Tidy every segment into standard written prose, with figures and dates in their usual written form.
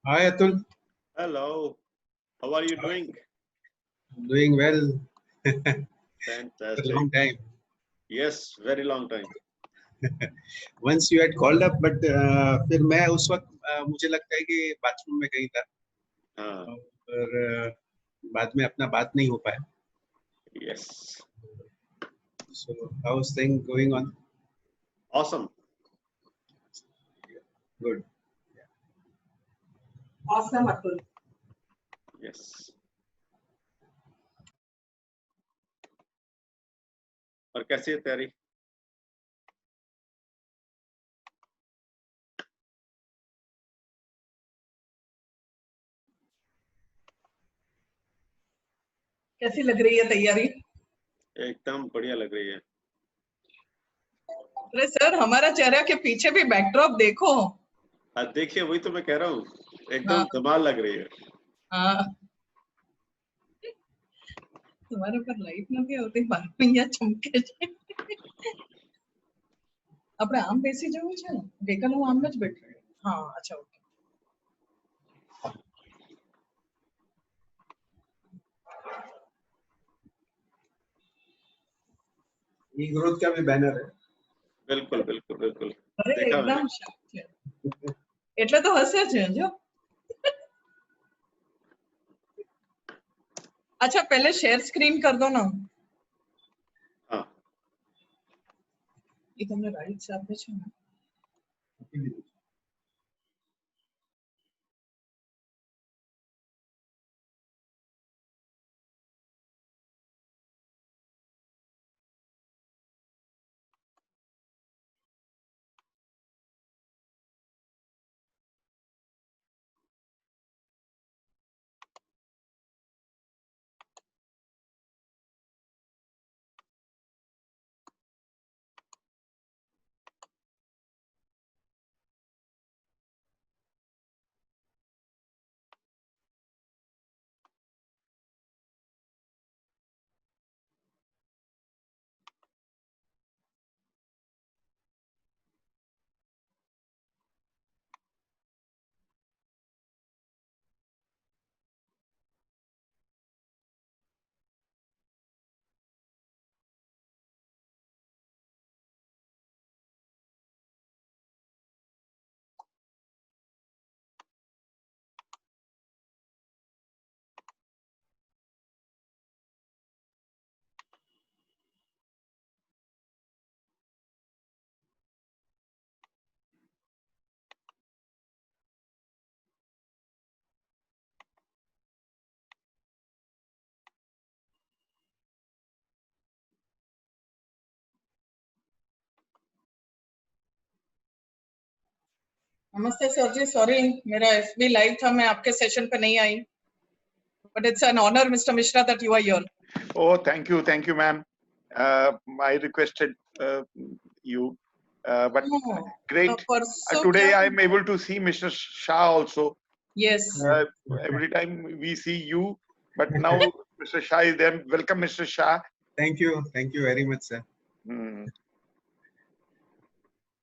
Hi Atul, Hello, how are you doing? doing well. A Fantastic. long time. Yes, very long time. Once you had called up, but फिर मैं उस वक्त मुझे लगता है कि बाथरूम में कहीं था हाँ, और बाद में अपना बात नहीं हो पाया. yes, So how's thing going on? awesome. Good. Awesome, Atul. Yes. और कैसी है तैयारी? कैसी लग रही है तैयारी? एकदम बढ़िया लग रही है. अरे सर, हमारा चेहरा के पीछे भी बैकड्रॉप देखो. देखिए वही तो मैं कह रहा हूँ, एकदम हाँ. धमाल लग रही है. हाँ. तुम्हारे पर लाइट નથી આવતી, બારમૈયા ચમકે છે. આપણે આમ બેસી જવું છે ને, ગઈકાલે હું આમ જ બેઠી. હા, અચ્છા, ઓકે. ग्रोथ का भी बैनर है. बिल्कुल बिल्कुल बिल्कुल. અરે देखा એકદમ मैंने. શાર્પ છે. એટલે તો હસે છે જો. अच्छा, पहले शेयर स्क्रीन कर दो ना. हाँ. ये તમને રાઈટ સાથે છે ને? नमस्ते सर जी, सॉरी मेरा एफबी लाइव था, मैं आपके सेशन पे नहीं आई. But it's an honor, Mr. Mishra, that you are here. Oh, thank you, ma'am. I requested you, but No, great. परसों Today क्या? I am able to see Mr. Shah also. Yes. Every time we see you, but now Mr. Shah is there. Welcome, Mr. Shah. Thank you very much, sir.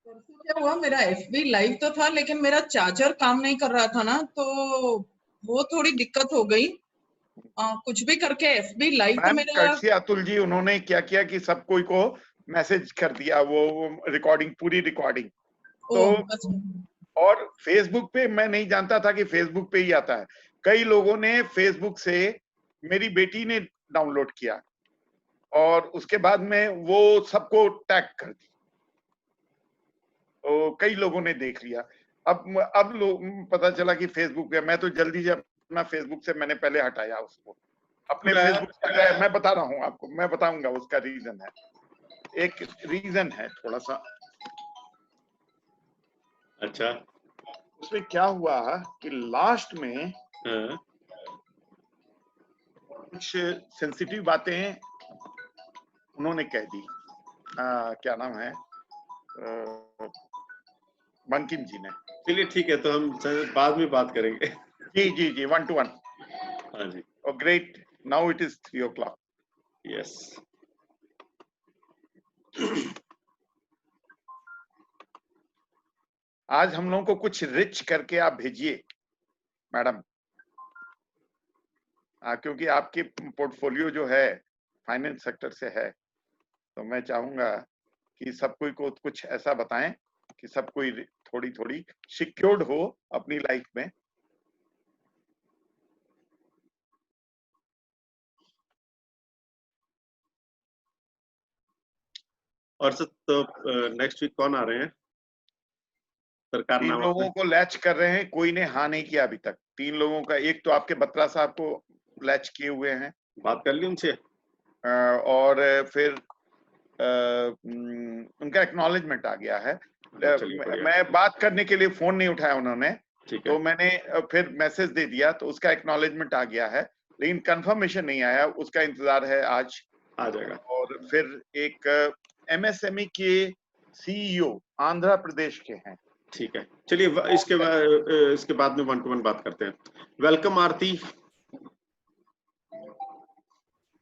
परसों क्या हुआ, मेरा FB live तो था लेकिन मेरा charger काम नहीं कर रहा था ना, तो वो थोड़ी दिक्कत हो गई. कुछ भी करके एफबी लाइव तो मेरा. कर्सी अतुल जी उन्होंने क्या किया कि सब कोई को मैसेज कर दिया वो रिकॉर्डिंग, पूरी रिकॉर्डिंग. तो और फेसबुक पे मैं नहीं जानता था कि फेसबुक पे ही आता है. कई लोगों ने फेसबुक से, मेरी बेटी ने डाउनलोड किया और उसके बाद में वो सबको टैग कर दी, तो कई लोगों ने देख लिया. अब लोग पता चला कि फेसबुक पे, मैं तो जल्दी से अपना फेसबुक से मैंने पहले हटाया उसको. अपने फेसबुक से मैं बता रहा हूँ आपको, मैं बताऊंगा उसका रीजन है. एक रीजन है थोड़ा सा. अच्छा. उसमें क्या हुआ कि लास्ट में कुछ सेंसिटिव बातें उन्होंने कह दी. क्या नाम है, बंकिम जी ने. चलिए ठीक है, तो हम बाद में बात करेंगे. जी 1 to 1. हाँ जी. Oh, great. Now it is 3 o'clock. Yes. आज हम लोगों को कुछ रिच करके आप भेजिए. मैडम, क्योंकि आपकी पोर्टफोलियो जो है फाइनेंस सेक्टर से है, तो मैं चाहूंगा कि सब कोई को कुछ ऐसा बताएं कि सब कोई थोड़ी थोड़ी सिक्योर्ड हो अपनी लाइफ में। और सर तो नेक्स्ट वीक कौन आ रहे हैं? सरकार 3 नामा लोगों में? को लैच कर रहे हैं, कोई ने हाँ नहीं किया अभी तक। 3 लोगों का, एक तो आपके बत्रा साहब को लैच किए हुए हैं, बात कर ली उनसे? और फिर उनका एक्नॉलेजमेंट आ गया है। चलिए बढ़िया। मैं बात करने के लिए फोन नहीं उठाया उन्होंने, ठीक तो है। मैंने फिर मैसेज दे दिया, तो उसका एक्नॉलेजमेंट आ गया है, लेकिन कंफर्मेशन नहीं आया, उसका इंतजार है, आज आ जाएगा। और फिर एक एमएसएमई के सीईओ आंध्र प्रदेश के हैं। ठीक है, चलिए इसके बाद में 1 to 1 बात करते हैं। Welcome Aarti.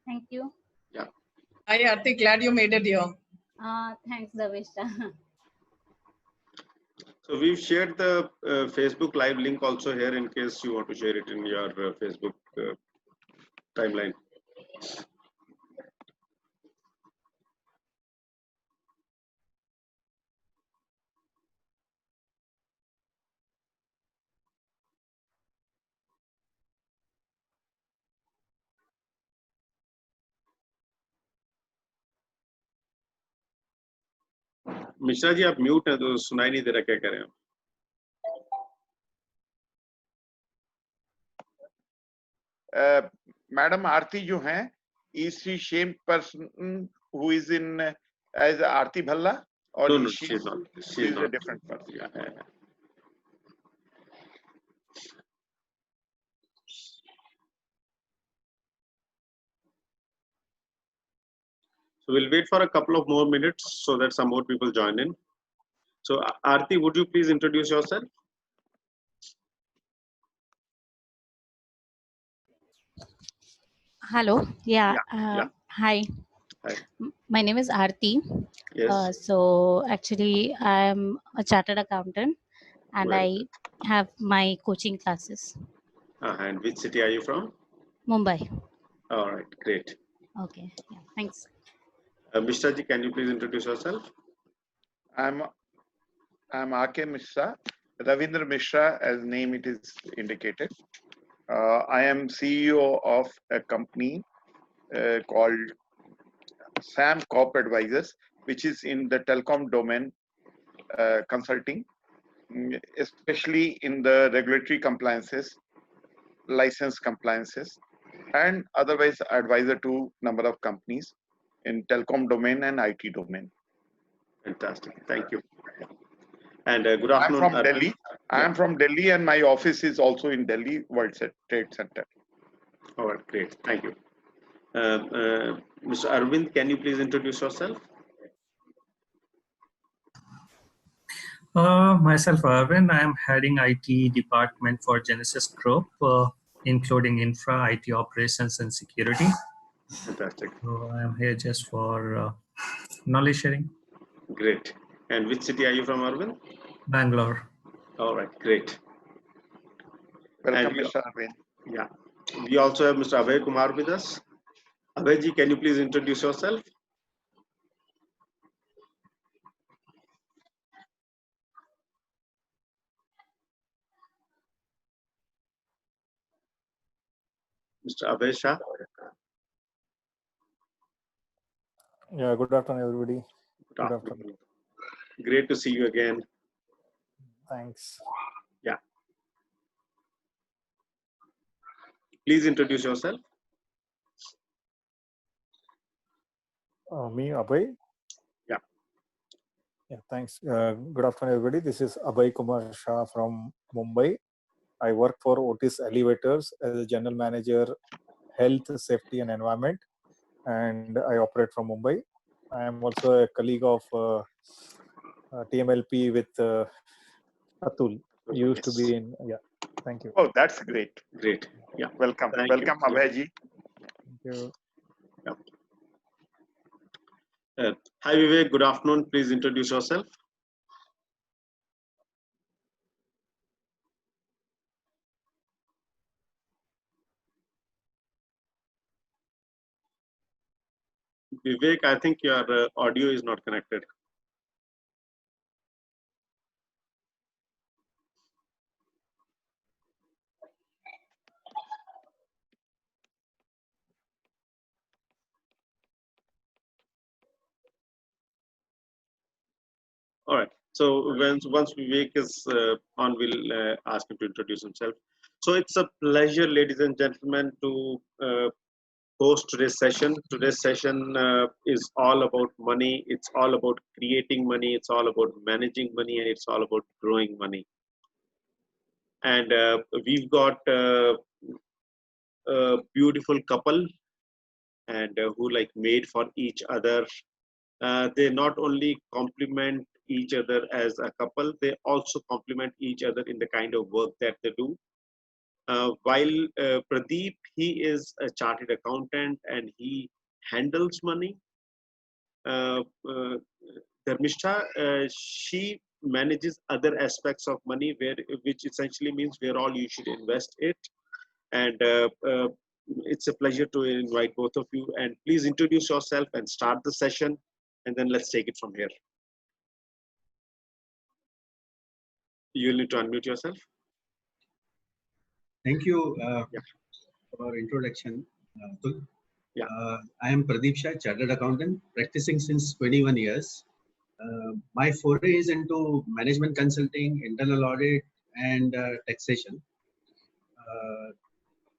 Thank you. Yeah. Hi Aarti, glad you made it here. Thanks, Davisha. So we've shared the Facebook Live link also here in case you want to share it in your Facebook timeline. Mishra ji आप mute हैं तो सुनाई नहीं दे रहा, क्या कह रहे हैं? मैडम आरती जो हैं, is she same person who is in as Aarti Bhalla, or No, is no, she she's not. is a different person? Yeah. So we'll wait for a couple of more minutes so that some more people join in. So Aarti, would you please introduce yourself? Hello. Yeah. Hi. Hi. My name is Aarti. Yes. So actually, I'm a chartered accountant, and Well, I have my coaching classes. And which city are you from? Mumbai. All right, great. Okay. Yeah. Thanks. Mishra ji, can you please introduce yourself? I'm R.K. Mishra, Ravindra Mishra, as name it is indicated. I am CEO of a company called SAM Corp Advisors, which is in the telecom domain, consulting, especially in the regulatory compliances, license compliances, and otherwise advisor to number of companies in telecom domain and IT domain. Fantastic, thank you. And good afternoon. I'm from Delhi. I'm from Delhi, and my office is also in Delhi World Trade Center. All right, great, thank you. Mr. Arvind, can you please introduce yourself? Myself, Arvind. I am heading IT department for Genesis Group, including infra, IT operations, and security. Fantastic. So I am here just for knowledge sharing. Great. And which city are you from, Arvind? Bangalore. All right, great. Welcome, Mr. Arvind. Yeah. We also have Mr. Abhay Kumar with us. Abhay ji, can you please introduce yourself? Mr. Abhay Shah. Yeah, good afternoon, everybody. Good afternoon. Great to see you again. Thanks. Yeah. Please introduce yourself. Me, Abhay. Yeah. Yeah, thanks. Good afternoon, everybody. This is Abhay Kumar Shah from Mumbai. I work for Otis Elevators as a general manager, health, safety, and environment, and I operate from Mumbai. I am also a colleague of TMLP with Atul. He used to be in. Yeah. Thank you. Oh, that's great. Great. Yeah. Welcome. Thank Welcome, you. Abhay ji. Thank you. Yeah. Hi, Vivek. Good afternoon. Please introduce yourself. Vivek, I think your audio is not connected. All right. So once Vivek is on, we'll ask him to introduce himself. So it's a pleasure, ladies and gentlemen, to host today's session. Today's session is all about money. It's all about creating money. It's all about managing money, and it's all about growing money. And we've got a beautiful couple, and who like made for each other. They not only complement each other as a couple, they also complement each other in the kind of work that they do. While Pradeep, he is a chartered accountant and he handles money. Uh, uh, Dharmishta, she manages other aspects of money, which essentially means where all you should invest it. And it's a pleasure to invite both of you. And please introduce yourself and start the session, and then let's take it from here. You'll need to unmute yourself. Thank you Yeah. for introduction. Yeah. I am Pradeep Shah, chartered accountant, practicing since 21 years. My foray is into management consulting, internal audit, and taxation.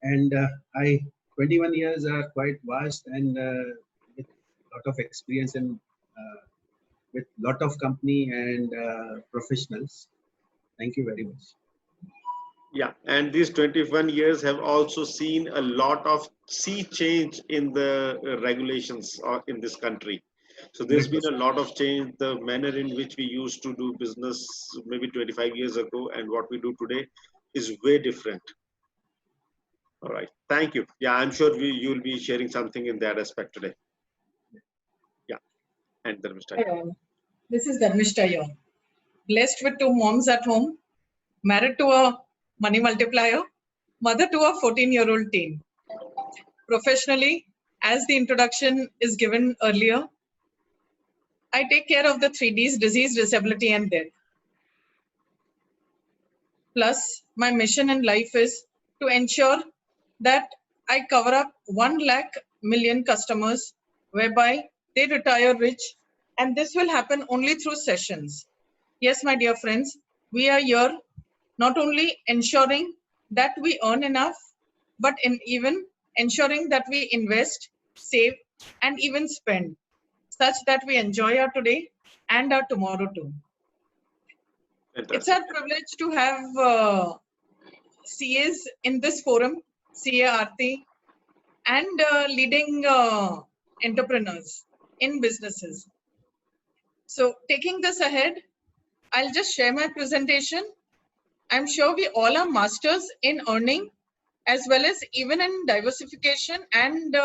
And I 21 years are quite vast and with lot of experience in with lot of company and professionals. Thank you very much. Yeah, and these 21 years have also seen a lot of sea change in the regulations in this country. So there's been a lot of change. The manner in which we used to do business maybe 25 years ago and what we do today is way different. All right, thank you. Yeah, I'm sure you'll be sharing something in that aspect today. Yeah, and Dharmishta. Hi all. This is Dharmishta here. Blessed with 2 moms at home, married to a money multiplier, mother to a 14-year-old teen. Professionally, as the introduction is given earlier, I take care of the 3Ds: disease, disability, and death. Plus, my mission in life is to ensure that I cover up 1 lakh million customers, whereby they retire rich, and this will happen only through sessions. Yes, my dear friends, we are here not only ensuring that we earn enough, but in even ensuring that we invest, save, and even spend, such that we enjoy our today and our tomorrow too. Fantastic. It's our privilege to have CAs in this forum, CA Aarti, and leading entrepreneurs in businesses. So taking this ahead, I'll just share my presentation. I'm sure we all are masters in earning, as well as even in diversification and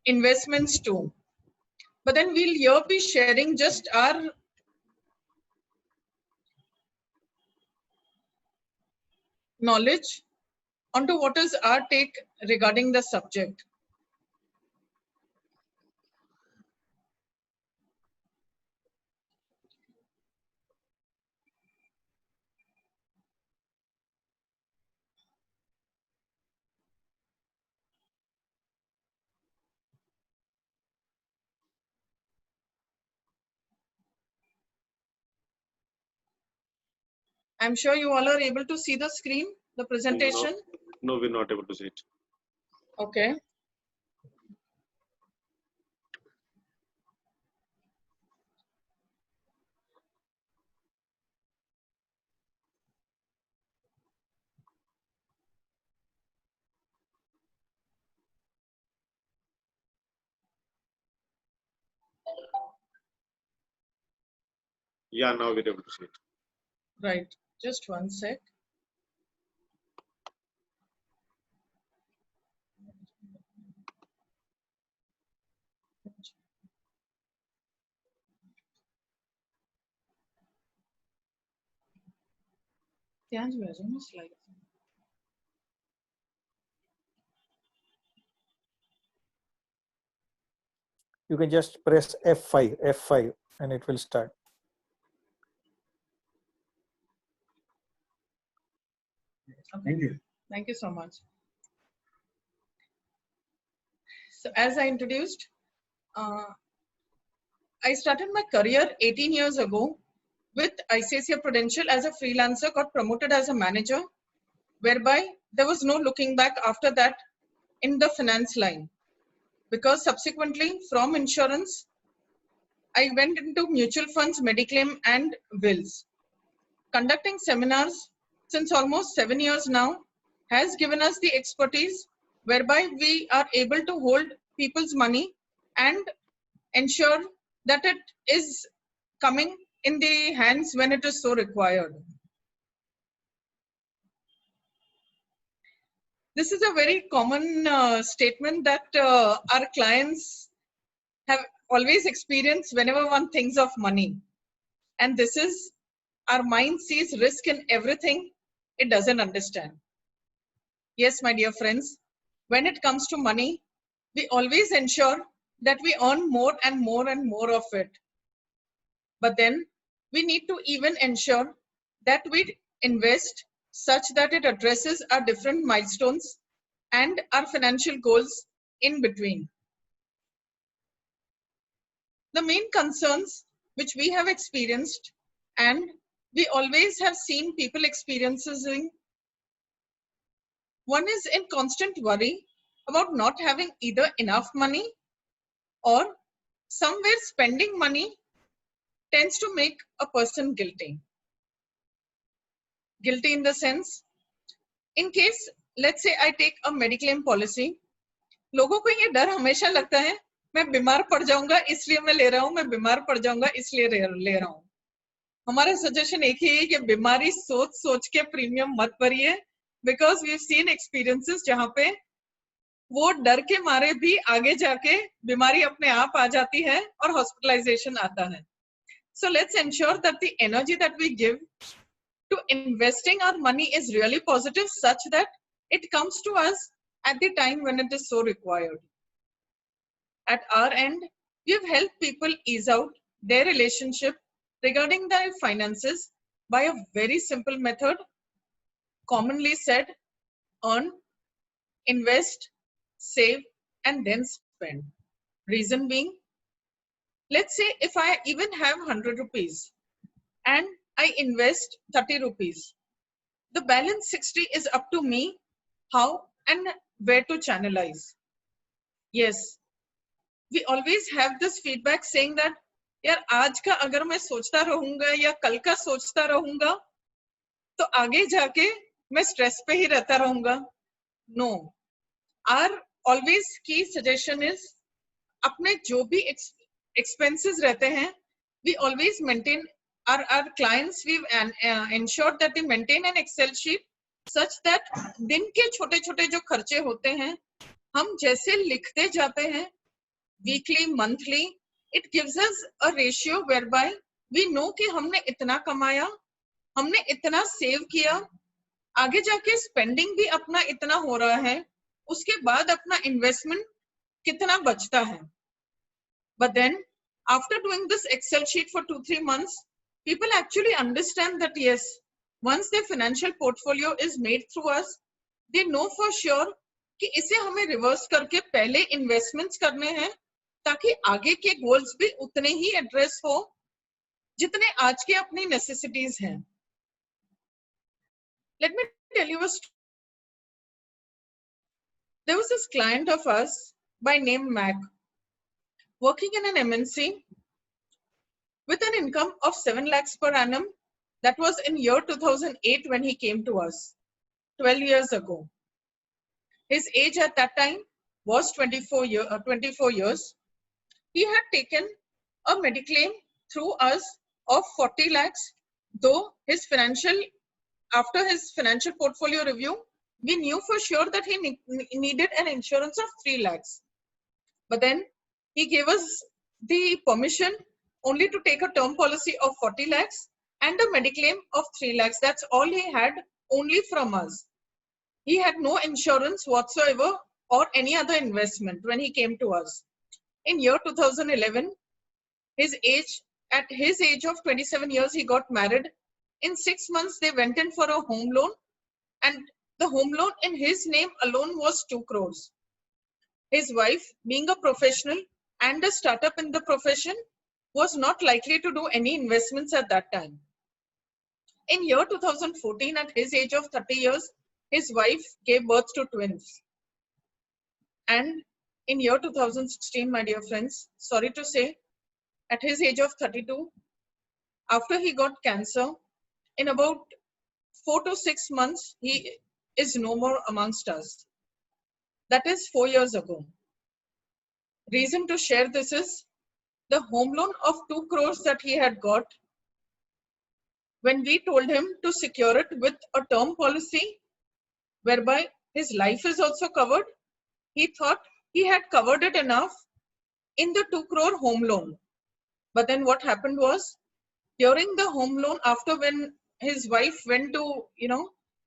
investments too. But then we'll here be sharing just our knowledge onto what is our take regarding the subject. I'm sure you all are able to see the screen, the presentation. No, we're not able to see it. Okay. Yeah, now we're able to see it. Right. Just one sec. ત્યાં જ બેસો ને slide. you can just press F5, and it will start. Thank you. Thank you so much. So as I introduced, I started my career 18 years ago with ICICI Prudential as a freelancer, got promoted as a manager, whereby there was no looking back after that in the finance line. Because subsequently from insurance, I went into mutual funds, Mediclaim and wills. Conducting seminars since almost 7 years now has given us the expertise whereby we are able to hold people's money and ensure that it is coming in the hands when it is so required. This is a very common statement that our clients have always experienced whenever one thinks of money. And this is, our mind sees risk in everything it doesn't understand. Yes, my dear friends, when it comes to money, we always ensure that we earn more and more and more of it. But then we need to even ensure that we invest such that it addresses our different milestones and our financial goals in between. The main concerns which we have experienced and we always have seen people experiencing, one is in constant worry about not having either enough money or somewhere spending money tends to make a person guilty. Guilty in the sense, in case, let's say I take a Mediclaim policy, लोगों को ये डर हमेशा लगता है मैं बीमार पड़ जाऊंगा इसलिए मैं ले रहा हूं, मैं बीमार पड़ जाऊंगा इसलिए ले रहा हूं. हमारा सजेशन एक ही है कि बीमारी सोच सोच के प्रीमियम मत भरिए, because we've seen experiences जहां पे वो डर के मारे भी आगे जाके बीमारी अपने आप आ जाती है और हॉस्पिटलाइजेशन आता है. So let's ensure that the energy that we give to investing our money is really positive such that it comes to us at the time when it is so required. At our end, we have helped people ease out their relationship regarding their finances by a very simple method, commonly said, earn, invest, save, and then spend. Reason being, let's say if I even have 100 rupees and I invest 30 rupees, the balance 60 is up to me how and where to channelize. Yes, we always have this feedback saying that यार आज का अगर मैं सोचता रहूंगा या कल का सोचता रहूंगा तो आगे जाके मैं स्ट्रेस पे ही रहता रहूंगा. No, our always key suggestion is अपने जो भी expenses रहते हैं, we always maintain our clients, we've ensured that they maintain an Excel sheet such that दिन के छोटे छोटे जो खर्चे होते हैं हम जैसे लिखते जाते हैं weekly, monthly, it gives us a ratio whereby we know कि हमने इतना कमाया, हमने इतना सेव किया, आगे जाके स्पेंडिंग भी अपना इतना हो रहा है, उसके बाद अपना इन्वेस्टमेंट कितना बचता है. But then after doing this Excel sheet for 2-3 months, people actually understand that yes, once their financial portfolio is made through us, they know for sure कि इसे हमें रिवर्स करके पहले इन्वेस्टमेंट्स करने हैं ताकि आगे के गोल्स भी उतने ही एड्रेस हो जितने आज के अपनी नेसेसिटीज हैं. Let me tell you a story. There was this client of us by name Mac, working in an MNC with an income of 7 lakhs per annum. That was in year 2008 when he came to us, 12 years ago. His age at that time was 24 years. He had taken a Mediclaim through us of 40 lakhs, though his after his financial portfolio review, we knew for sure that he needed an insurance of 3 lakhs. But then he gave us the permission only to take a term policy of 40 lakhs and a Mediclaim of 3 lakhs. That's all he had only from us. He had no insurance whatsoever or any other investment when he came to us. In year 2011, at his age of 27 years, he got married. In 6 months, they went in for a home loan, and the home loan in his name alone was 2 crores. His wife, being a professional and a startup in the profession, was not likely to do any investments at that time. In year 2014, at his age of 30 years, his wife gave birth to twins. And in year 2016, my dear friends, sorry to say, at his age of 32, after he got cancer, in about 4 to 6 months, he is no more amongst us. That is 4 years ago. Reason to share this is the home loan of 2 crores that he had got. When we told him to secure it with a term policy whereby his life is also covered, he thought he had covered it enough in the 2 crore home loan. But then what happened was, during the home loan, after when his wife went to,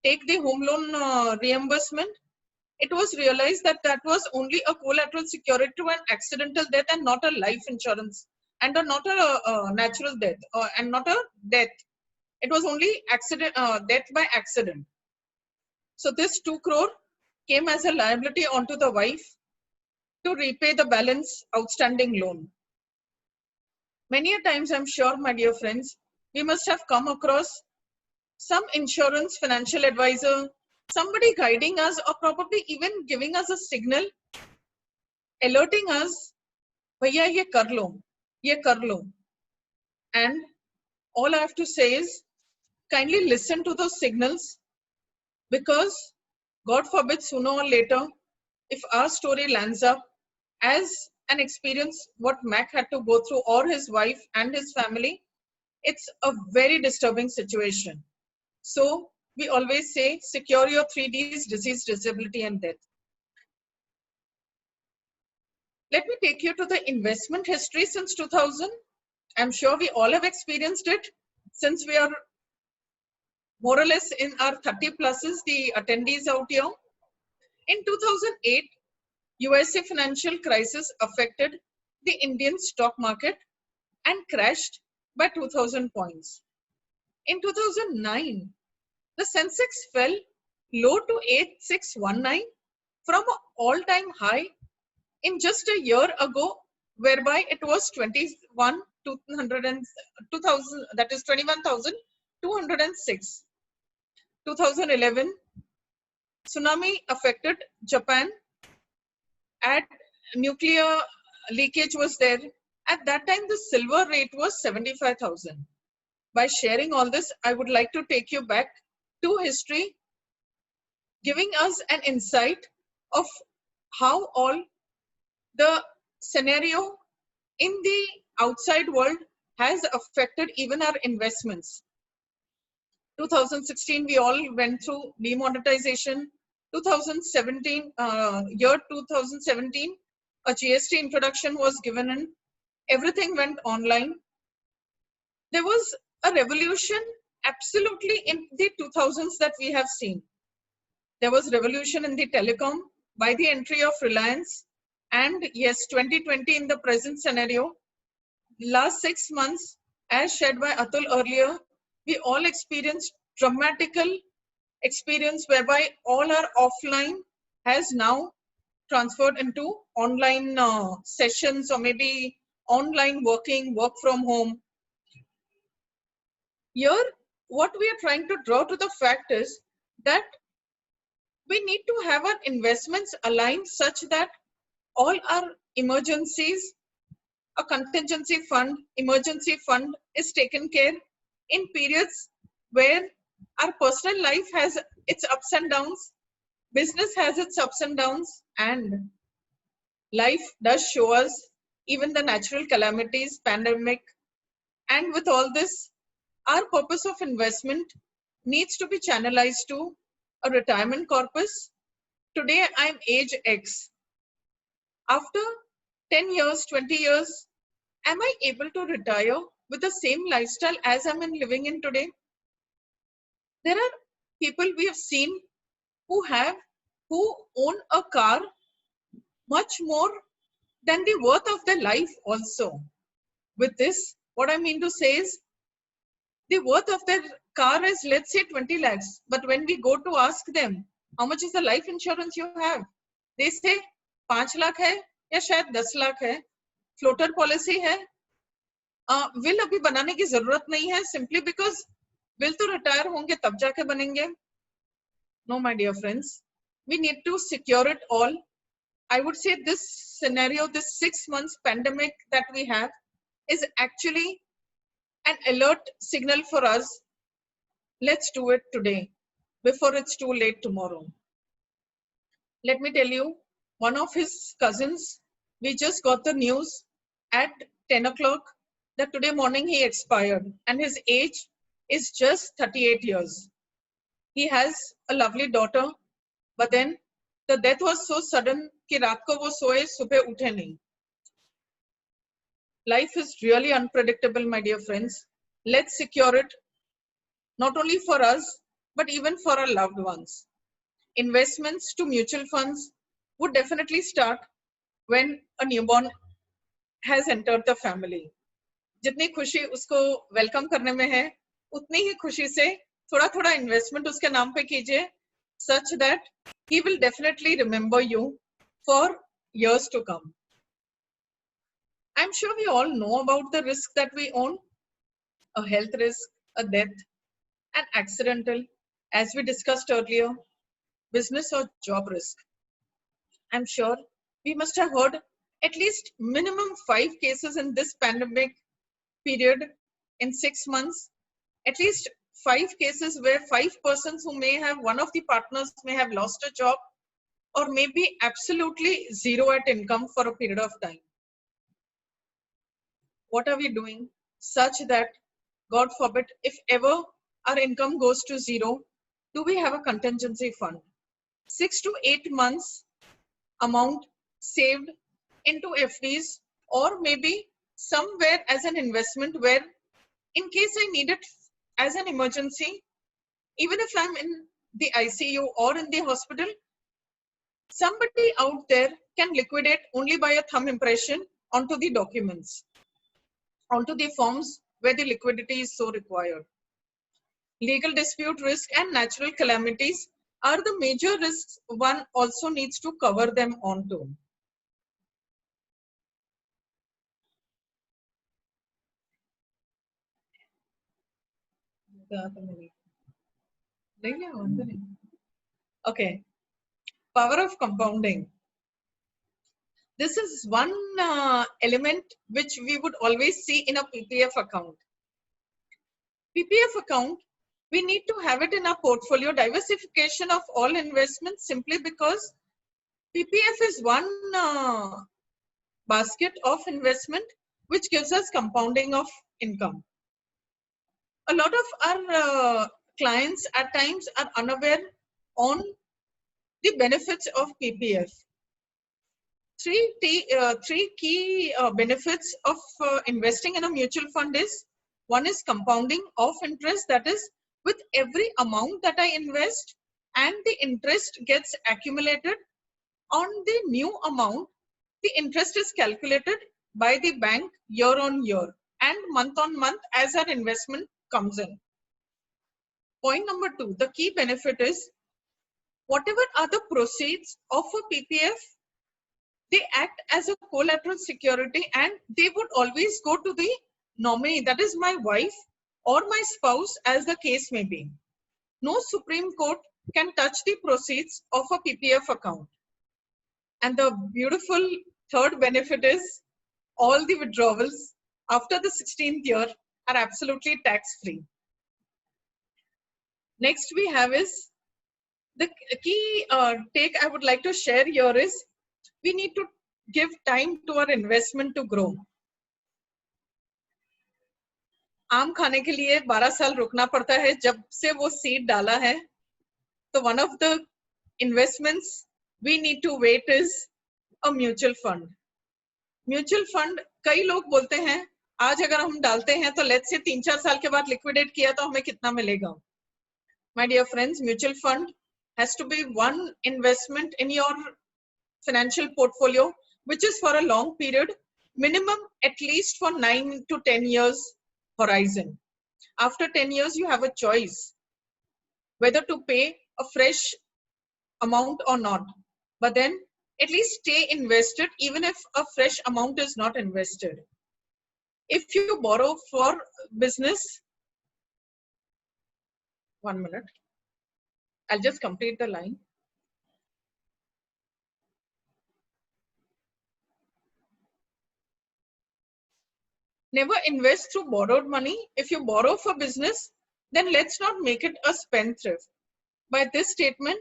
take the home loan reimbursement, it was realized that that was only a collateral security to an accidental death and not a life insurance, and not a natural death, and not a death. It was only death by accident. So this 2 crore came as a liability onto the wife to repay the balance outstanding loan. Many a times, I'm sure, my dear friends, we must have come across some insurance financial advisor, somebody guiding us, or probably even giving us a signal, alerting us, "Bhaiya, ye kar lo, ye kar lo." And all I have to say is, kindly listen to those signals, because God forbid, sooner or later, if our story lands up as an experience what Mac had to go through, or his wife and his family, it's a very disturbing situation. So we always say, secure your 3Ds: disease, disability, and death. Let me take you to the investment history since 2000. I'm sure we all have experienced it, since we are more or less in our 30 pluses, the attendees out here. In 2008, USA financial crisis affected the Indian stock market and crashed by 2000 points. In 2009, the Sensex fell low to 8619 from an all-time high in just a year ago, whereby it was 21,206. 2011, tsunami affected Japan. Nuclear leakage was there. At that time, the silver rate was 75,000. By sharing all this, I would like to take you back to history, giving us an insight of how all the scenario in the outside world has affected even our investments. 2016, we all went through demonetization. 2017, year 2017, a GST introduction was given in. Everything went online. There was a revolution absolutely in the 2000s that we have seen. There was revolution in the telecom by the entry of Reliance, and yes, 2020 in the present scenario. Last 6 months, as shared by Atul earlier, we all experienced dramatical experience whereby all our offline has now transferred into online sessions, or maybe online working, work from home. Here, what we are trying to draw to the fact is that we need to have our investments aligned such that all our emergencies, a contingency fund, emergency fund is taken care in periods where our personal life has its ups and downs, business has its ups and downs, and life does show us even the natural calamities, pandemic. And with all this, our purpose of investment needs to be channelized to a retirement corpus. Today, I'm age X. After 10 years, 20 years, am I able to retire with the same lifestyle as I'm living in today? There are people we have seen who own a car much more then the worth of their life also. With this, what I mean to say is, the worth of their car is, let's say, 20 lakhs. But when we go to ask them, how much is the life insurance you have? They say, 5 lakh hai, या शायद 10 लाख है, floater policy है, will अभी बनाने की जरूरत नहीं है, simply because will तो retire होंगे तब जाके बनेंगे. No, my dear friends, we need to secure it all. I would say this scenario, this 6 months pandemic that we have is actually an alert signal for us. Let's do it today before it's too late tomorrow. Let me tell you, one of his cousins, we just got the news at 10 o'clock that today morning he expired and his age is just 38 years. He has a lovely daughter, but then the death was so sudden कि रात को वो सोए सुबह उठे नहीं. Life is really unpredictable, my dear friends. Let's secure it, not only for us, but even for our loved ones. Investments to mutual funds would definitely start when a newborn has entered the family. जितनी खुशी उसको welcome करने में है, उतनी ही खुशी से थोड़ा थोड़ा इन्वेस्टमेंट उसके नाम पे कीजिए, such that he will definitely remember you for years to come. I'm sure we all know about the risk that we own: a health risk, a death, an accidental, as we discussed earlier, business or job risk. I'm sure we must have heard at least minimum 5 cases in this pandemic period in 6 months, at least 5 cases where 5 persons who may have, one of the partners may have lost a job or may be absolutely zero at income for a period of time. What are we doing such that, God forbid, if ever our income goes to zero, do we have a contingency fund? 6 to 8 months amount saved into FDs, or maybe somewhere as an investment where in case I need it as an emergency, even if I'm in the ICU or in the hospital, somebody out there can liquidate only by a thumb impression onto the documents, onto the forms where the liquidity is so required. Legal dispute risk and natural calamities are the major risks one also needs to cover them onto. Okay, power of compounding. This is one element which we would always see in a PPF account. PPF account, we need to have it in our portfolio, diversification of all investments, simply because PPF is one basket of investment which gives us compounding of income. A lot of our clients at times are unaware on the benefits of PPF. Three key benefits of investing in a mutual fund is: one is compounding of interest, that is, with every amount that I invest and the interest gets accumulated on the new amount, the interest is calculated by the bank year on year and month on month as our investment comes in. Point number 2, the key benefit is whatever are the proceeds of a PPF, they act as a collateral security and they would always go to the nominee, that is my wife or my spouse, as the case may be. No Supreme Court can touch the proceeds of a PPF account. And the beautiful third benefit is all the withdrawals after the 16th year are absolutely tax-free. Next we have is the key take I would like to share here is we need to give time to our investment to grow. आम खाने के लिए 12 साल रुकना पड़ता है जब से वो सीड डाला है. तो one of the investments we need to wait is a mutual fund. Mutual fund, कई लोग बोलते हैं आज अगर हम डालते हैं तो let's say 3-4 साल के बाद liquidate किया तो हमें कितना मिलेगा. My dear friends, mutual fund has to be one investment in your financial portfolio which is for a long period, minimum at least for 9 to 10 years horizon. After 10 years, you have a choice whether to pay a fresh amount or not. But then at least stay invested even if a fresh amount is not invested. If you borrow for business, 1 minute, I'll just complete the line. Never invest through borrowed money. If you borrow for business, then let's not make it a spendthrift. By this statement,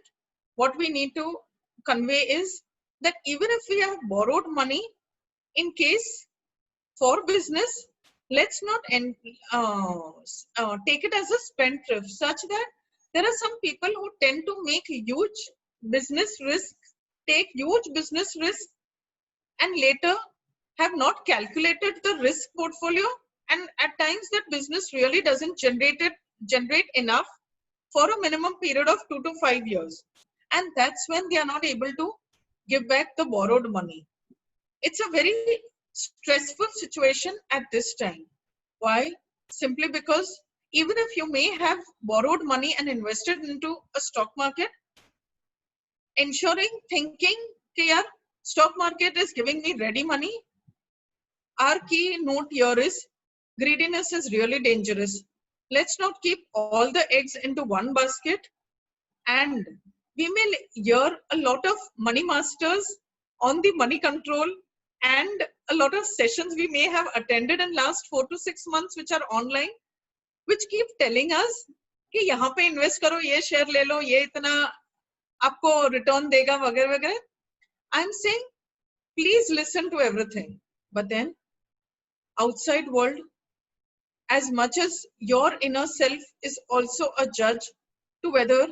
what we need to convey is that even if we have borrowed money, in case for business, let's not take it as a spendthrift, such that there are some people who tend to make huge business risks, take huge business risks, and later have not calculated the risk portfolio, and at times that business really doesn't generate enough for a minimum period of 2 to 5 years, and that's when they are not able to give back the borrowed money. It's a very stressful situation at this time. Why? Simply because even if you may have borrowed money and invested into a stock market, thinking that yaar, stock market is giving me ready money, our key note here is greediness is really dangerous. Let's not keep all the eggs into one basket. And we may hear a lot of money masters on the money control and a lot of sessions we may have attended in last 4 to 6 months, which are online, which keep telling us कि यहाँ पे invest करो, ये share ले लो, ये इतना आपको return देगा वगैरह वगैरह. I'm saying please listen to everything, but then outside world, as much as your inner self is also a judge to whether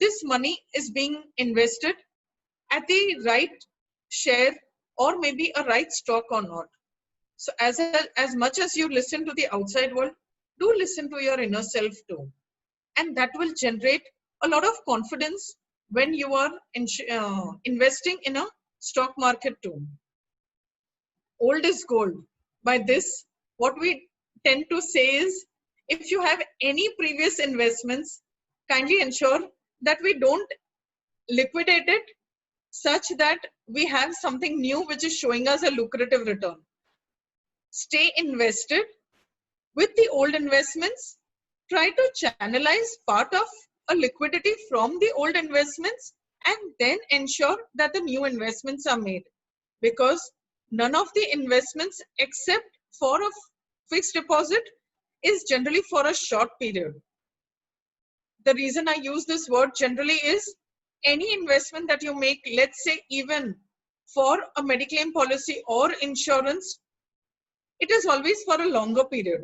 this money is being invested at the right share or maybe a right stock or not. So as much as you listen to the outside world, do listen to your inner self too. And that will generate a lot of confidence when you are investing in a stock market too. Old is gold. By this, what we tend to say is, if you have any previous investments, kindly ensure that we don't liquidate it such that we have something new which is showing us a lucrative return. Stay invested with the old investments. Try to channelize part of a liquidity from the old investments and then ensure that the new investments are made, because none of the investments except for a fixed deposit is generally for a short period. The reason I use this word generally is any investment that you make, let's say even for a mediclaim policy or insurance, it is always for a longer period.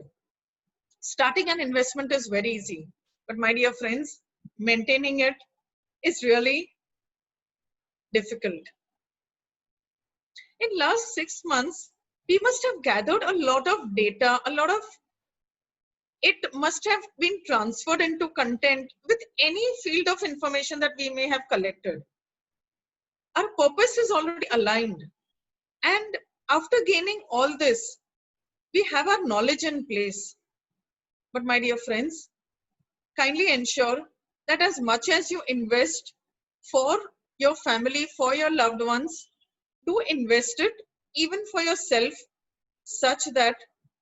Starting an investment is very easy, but my dear friends, maintaining it is really difficult. In last 6 months, we must have gathered a lot of data, it must have been transferred into content with any field of information that we may have collected. Our purpose is already aligned. And after gaining all this, we have our knowledge in place. But my dear friends, kindly ensure that as much as you invest for your family, for your loved ones, do invest it even for yourself, such that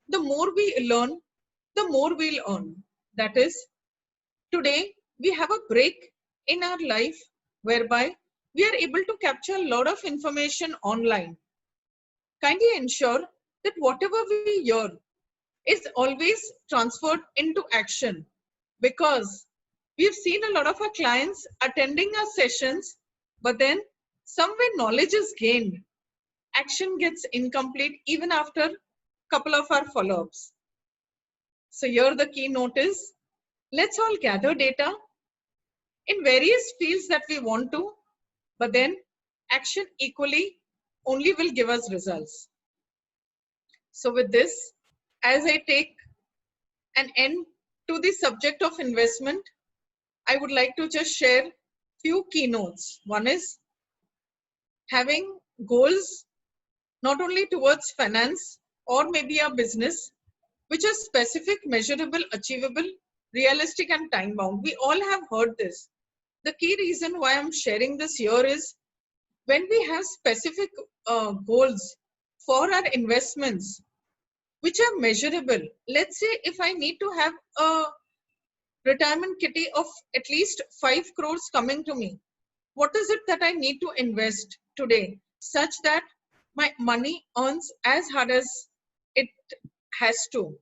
the more we learn, the more we'll earn. That is, today we have a break in our life whereby we are able to capture a lot of information online. Kindly ensure that whatever we hear is always transferred into action, because we've seen a lot of our clients attending our sessions, but then somewhere knowledge is gained, action gets incomplete even after a couple of our follow-ups. So here the keynote is, let's all gather data in various fields that we want to, but then action equally only will give us results. So with this, as I take an end to the subject of investment, I would like to just share few keynotes. One is having goals not only towards finance or maybe a business, which are specific, measurable, achievable, realistic, and time bound. We all have heard this. The key reason why I'm sharing this here is when we have specific goals for our investments, which are measurable. Let's say if I need to have a retirement kitty of at least 5 crores coming to me, what is it that I need to invest today such that my money earns as hard as it has to?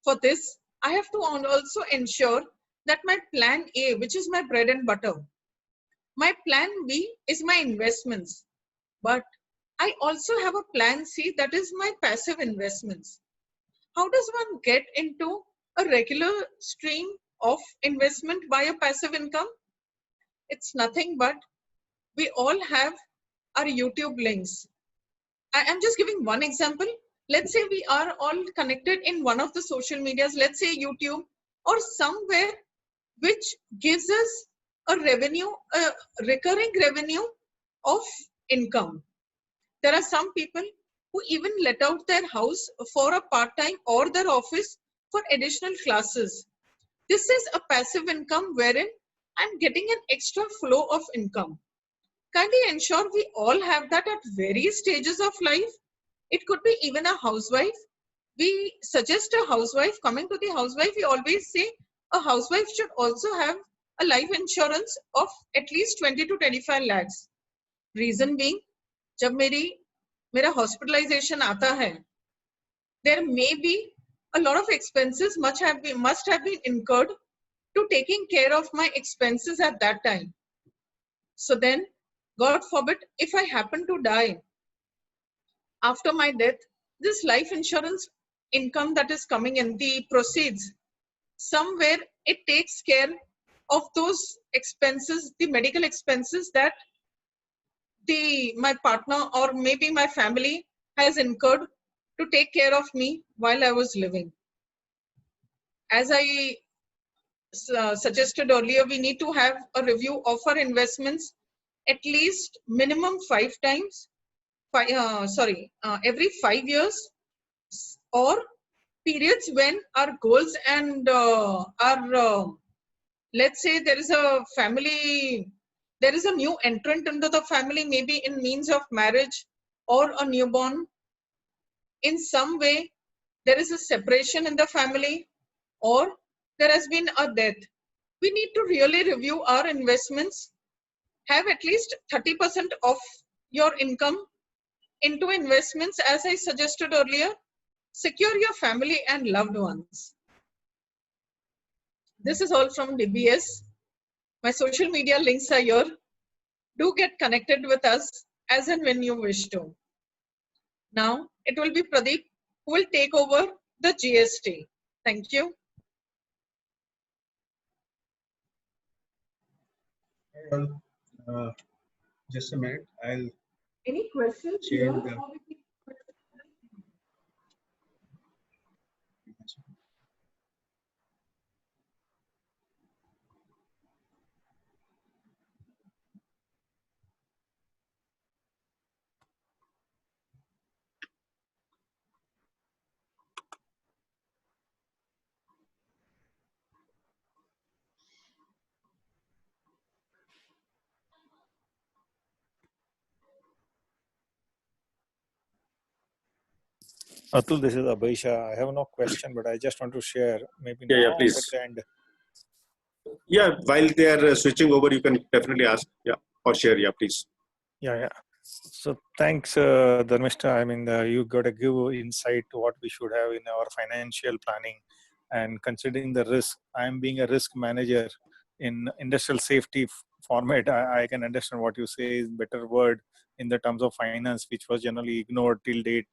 For this, I have to also ensure that my plan A, which is my bread and butter, my plan B is my investments, but I also have a plan C that is my passive investments. How does one get into a regular stream of investment by a passive income? It's nothing but we all have our YouTube links. I am just giving one example. Let's say we are all connected in one of the social medias, let's say YouTube or somewhere which gives us a revenue, a recurring revenue of income. There are some people who even let out their house for a part-time or their office for additional classes. This is a passive income wherein I'm getting an extra flow of income. Kindly ensure we all have that at various stages of life. It could be even a housewife. We suggest a housewife, coming to the housewife, we always say a housewife should also have a life insurance of at least 20 to 25 lakhs. Reason being, जब मेरा hospitalization आता है, there may be a lot of expenses must have been incurred to taking care of my expenses at that time. So then, God forbid, if I happen to die after my death, this life insurance income that is coming in, the proceeds, somewhere it takes care of those expenses, the medical expenses that my partner or maybe my family has incurred to take care of me while I was living. As I suggested earlier, we need to have a review of our investments at least minimum 5 times, every 5 years, or periods when our goals and let's say there is a family, there is a new entrant into the family, maybe in means of marriage or a newborn. In some way, there is a separation in the family or there has been a death. We need to really review our investments. Have at least 30% of your income into investments, as I suggested earlier. Secure your family and loved ones. This is all from DBS. My social media links are here. Do get connected with us as and when you wish to. Now, it will be Pradeep who will take over the GST. Thank you. Just a minute. I'll Any questions? share the. Atul, this is Abhay Shah. I have no question, but I just want to share maybe Yeah, now please. at the end. Yeah, while they are switching over, you can definitely ask, or share. Yeah, please. Yeah. So thanks, Dharmishta. I mean, you got to give insight to what we should have in our financial planning and considering the risk. I'm being a risk manager in industrial safety format. I can understand what you say is better word in the terms of finance, which was generally ignored till date.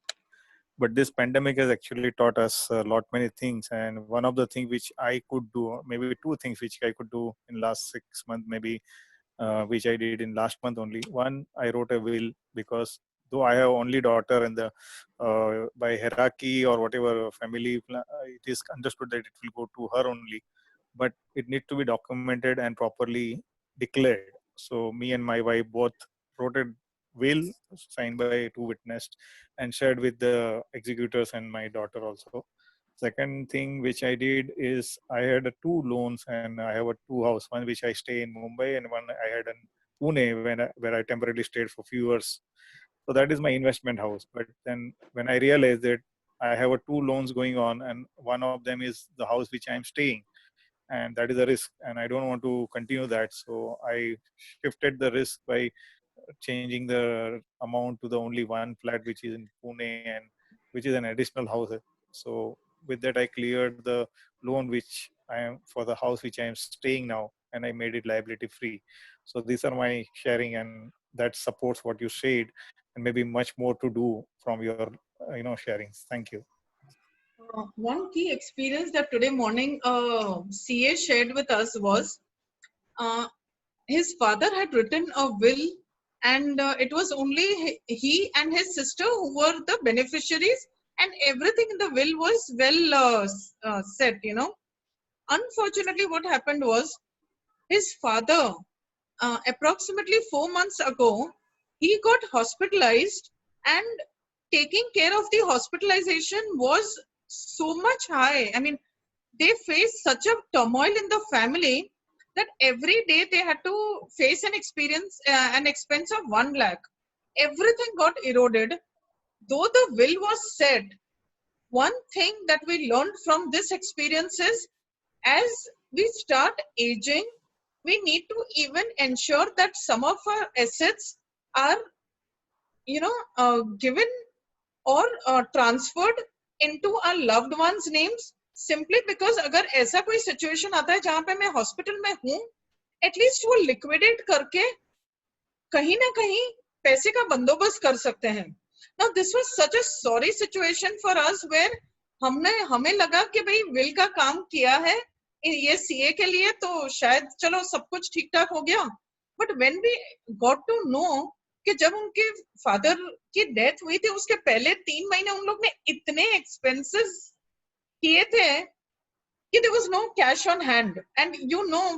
But this pandemic has actually taught us a lot many things. And one of the things which I could do, maybe 2 things which I could do in last 6 months, maybe which I did in last month only. One, I wrote a will because though I have only daughter and the by hierarchy or whatever family, it is understood that it will go to her only, but it needs to be documented and properly declared. So me and my wife both wrote a will signed by 2 witnesses and shared with the executors and my daughter also. Second thing which I did is I had 2 loans and I have a 2 house, one which I stay in Mumbai and one I had in Pune where I temporarily stayed for few years. So that is my investment house. But then when I realized that I have a 2 loans going on and one of them is the house which I am staying, and that is a risk and I don't want to continue that. So I shifted the risk by changing the amount to the only one flat which is in Pune and which is an additional house. So with that I cleared the loan which I am for the house which I am staying now, and I made it liability free. So these are my sharing, and that supports what you said, and maybe much more to do from your sharings. Thank you. One key experience that today morning CA shared with us was his father had written a will, and it was only he and his sister who were the beneficiaries, and everything in the will was well set, Unfortunately, what happened was his father, approximately 4 months ago, he got hospitalized, and taking care of the hospitalization was so much high. I mean, they faced such a turmoil in the family that every day they had to face an expense of 1 lakh. Everything got eroded. Though the will was set, one thing that we learned from this experience is, as we start aging, we need to even ensure that some of our assets are, given or transferred into our loved ones' names. Simply because अगर ऐसा कोई situation आता है जहाँ पे मैं hospital में हूँ, at least वो liquidate करके कहीं ना कहीं पैसे का बंदोबस्त कर सकते हैं. Now this was such a sorry situation for us where हमें लगा कि भाई will का काम किया है ये CA के लिए तो शायद चलो सब कुछ ठीक ठाक हो गया. But when we got to know कि जब उनके फादर की डेथ हुई थी उसके पहले 3 महीने उन लोग ने इतने एक्सपेंसेस किए थे कि there was no cash on hand, and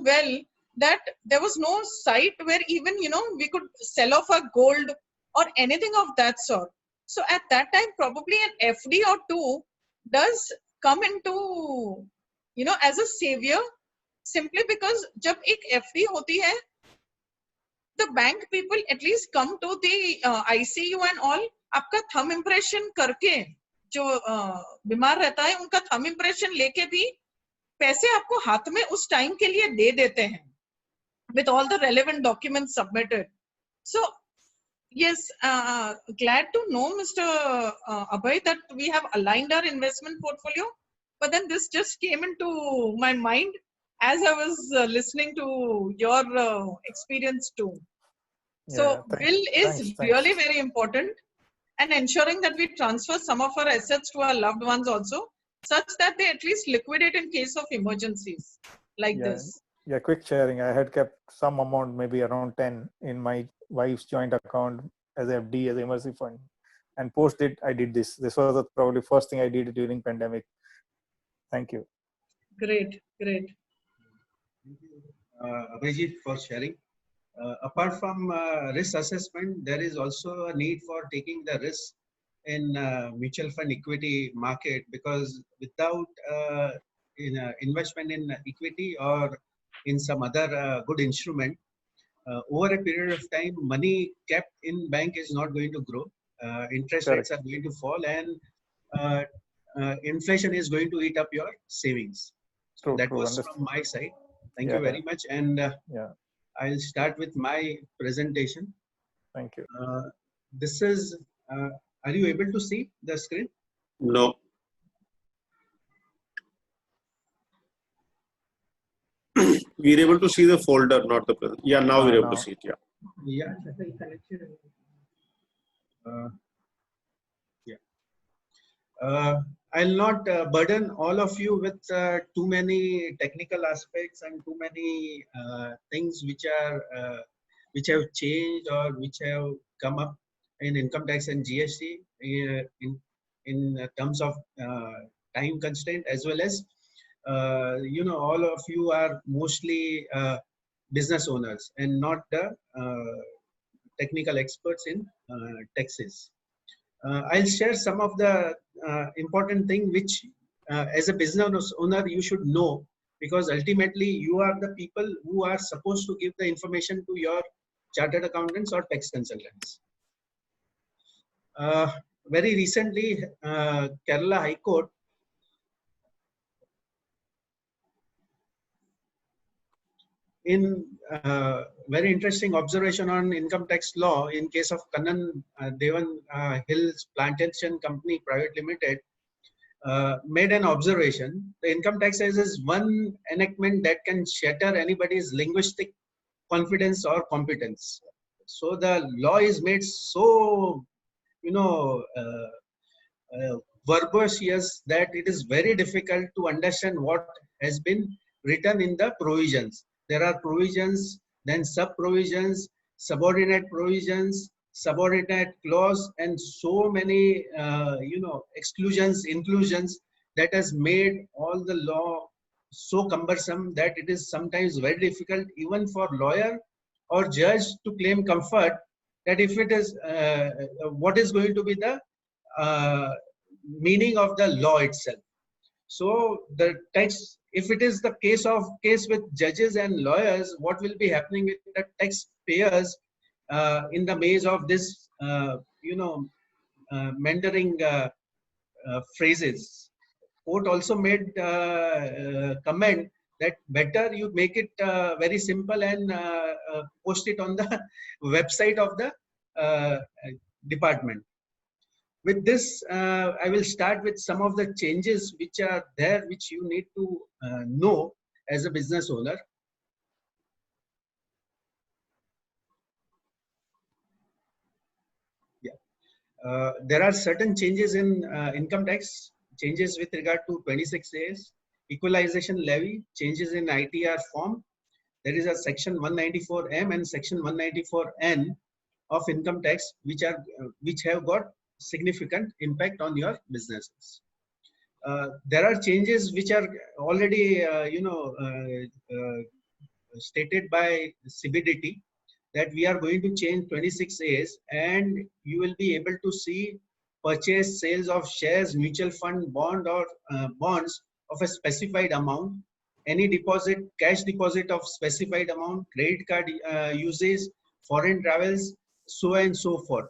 well that there was no site where even we could sell off our gold or anything of that sort. So at that time probably an FD or 2 does come into as a savior, simply because जब एक FD होती है, the bank people at least come to the ICU and all, आपका thumb impression करके जो बीमार रहता है उनका thumb impression लेके भी पैसे आपको हाथ में उस टाइम के लिए दे देते हैं with all the relevant documents submitted. So yes, glad to know Mr. Abhay that we have aligned our investment portfolio, but then this just came into my mind as I was listening to your experience too. So will is really very important, and ensuring that we transfer some of our assets to our loved ones also, such that they at least liquidate in case of emergencies like this. Yeah, quick sharing. I had kept some amount, maybe around 10, in my wife's joint account as FD, as emergency fund. And post it, I did this. This was probably first thing I did during pandemic. Thank you. Great. Thank you, Abhijit, for sharing. Apart from risk assessment, there is also a need for taking the risk in mutual fund equity market, because without investment in equity or in some other good instrument, over a period of time, money kept in bank is not going to grow. Interest rates are going to fall, and inflation is going to eat up your savings. So that was from my side. Thank you very much. And I'll start with my presentation. Thank you. This is, are you able to see the screen? No. We're able to see the folder, not the present. Yeah, now we're able to see it. Yeah. I'll not burden all of you with too many technical aspects and too many things which have changed or which have come up in income tax and GST in terms of time constraint, as well as all of you are mostly business owners and not the technical experts in taxes. I'll share some of the important thing which as a business owner you should know, because ultimately you are the people who are supposed to give the information to your chartered accountants or tax consultants. Very recently, Kerala High Court in very interesting observation on income tax law in case of Kannan Devan Hills Plantation Company Private Limited, made an observation. The income tax is one enactment that can shatter anybody's linguistic confidence or competence. So the law is made so, verbose that it is very difficult to understand what has been written in the provisions. There are provisions, then sub-provisions, subordinate provisions, subordinate clause, and so many, exclusions, inclusions that has made all the law so cumbersome that it is sometimes very difficult even for lawyer or judge to claim comfort that if it is, what is going to be the meaning of the law itself. So the text, if it is the case with judges and lawyers, what will be happening with the taxpayers in the maze of this, meandering phrases. Court also made comment that better you make it very simple and post it on the website of the department. With this, I will start with some of the changes which are there, which you need to know as a business owner. Yeah, there are certain changes in income tax, changes with regard to 26As, equalization levy, changes in ITR form. There is a section 194M and section 194N of income tax, which have got significant impact on your businesses. There are changes which are already, stated by CBDT that we are going to change 26As, and you will be able to see purchase, sales of shares, mutual fund, bond or bonds of a specified amount, any deposit, cash deposit of specified amount, credit card uses, foreign travels, so and so forth.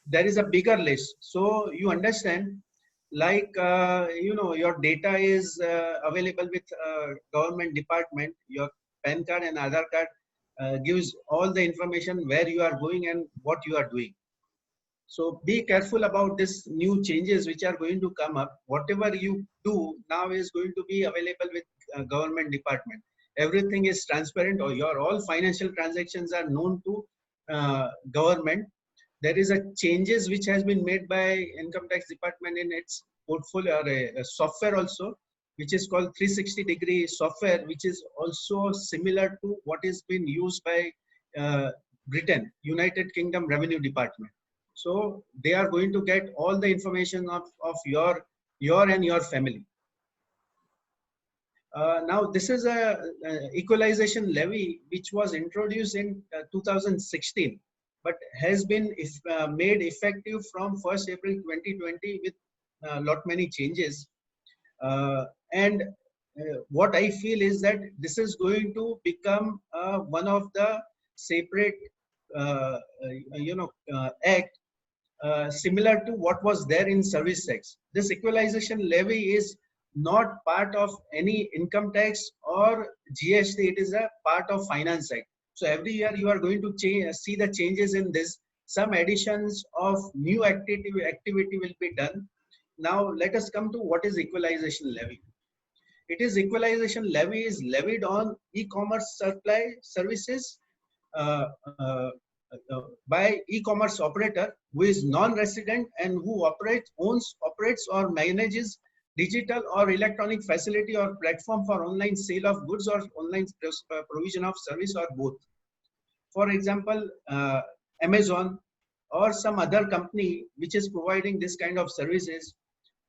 There is a bigger list. So you understand, like, your data is available with government department, your PAN card and Aadhaar card gives all the information where you are going and what you are doing. So be careful about this new changes which are going to come up. Whatever you do now is going to be available with government department. Everything is transparent, or your all financial transactions are known to government. There is a changes which has been made by income tax department in its portfolio, or a software also, which is called 360-degree software, which is also similar to what is being used by Britain, United Kingdom Revenue Department. So they are going to get all the information of your and your family. Now this is a equalization levy which was introduced in 2016, but has been made effective from 1st April 2020 with lot many changes. What I feel is that this is going to become one of the separate act similar to what was there in service tax. This equalization levy is not part of any income tax or GST. It is a part of Finance Act. So every year you are going to see the changes in this. Some additions of new activity will be done. Now let us come to what is equalization levy. It is equalization levy is levied on e-commerce supply services by e-commerce operator who is non-resident and who owns, operates or manages digital or electronic facility or platform for online sale of goods or online provision of service, or both. For example, Amazon or some other company which is providing this kind of services.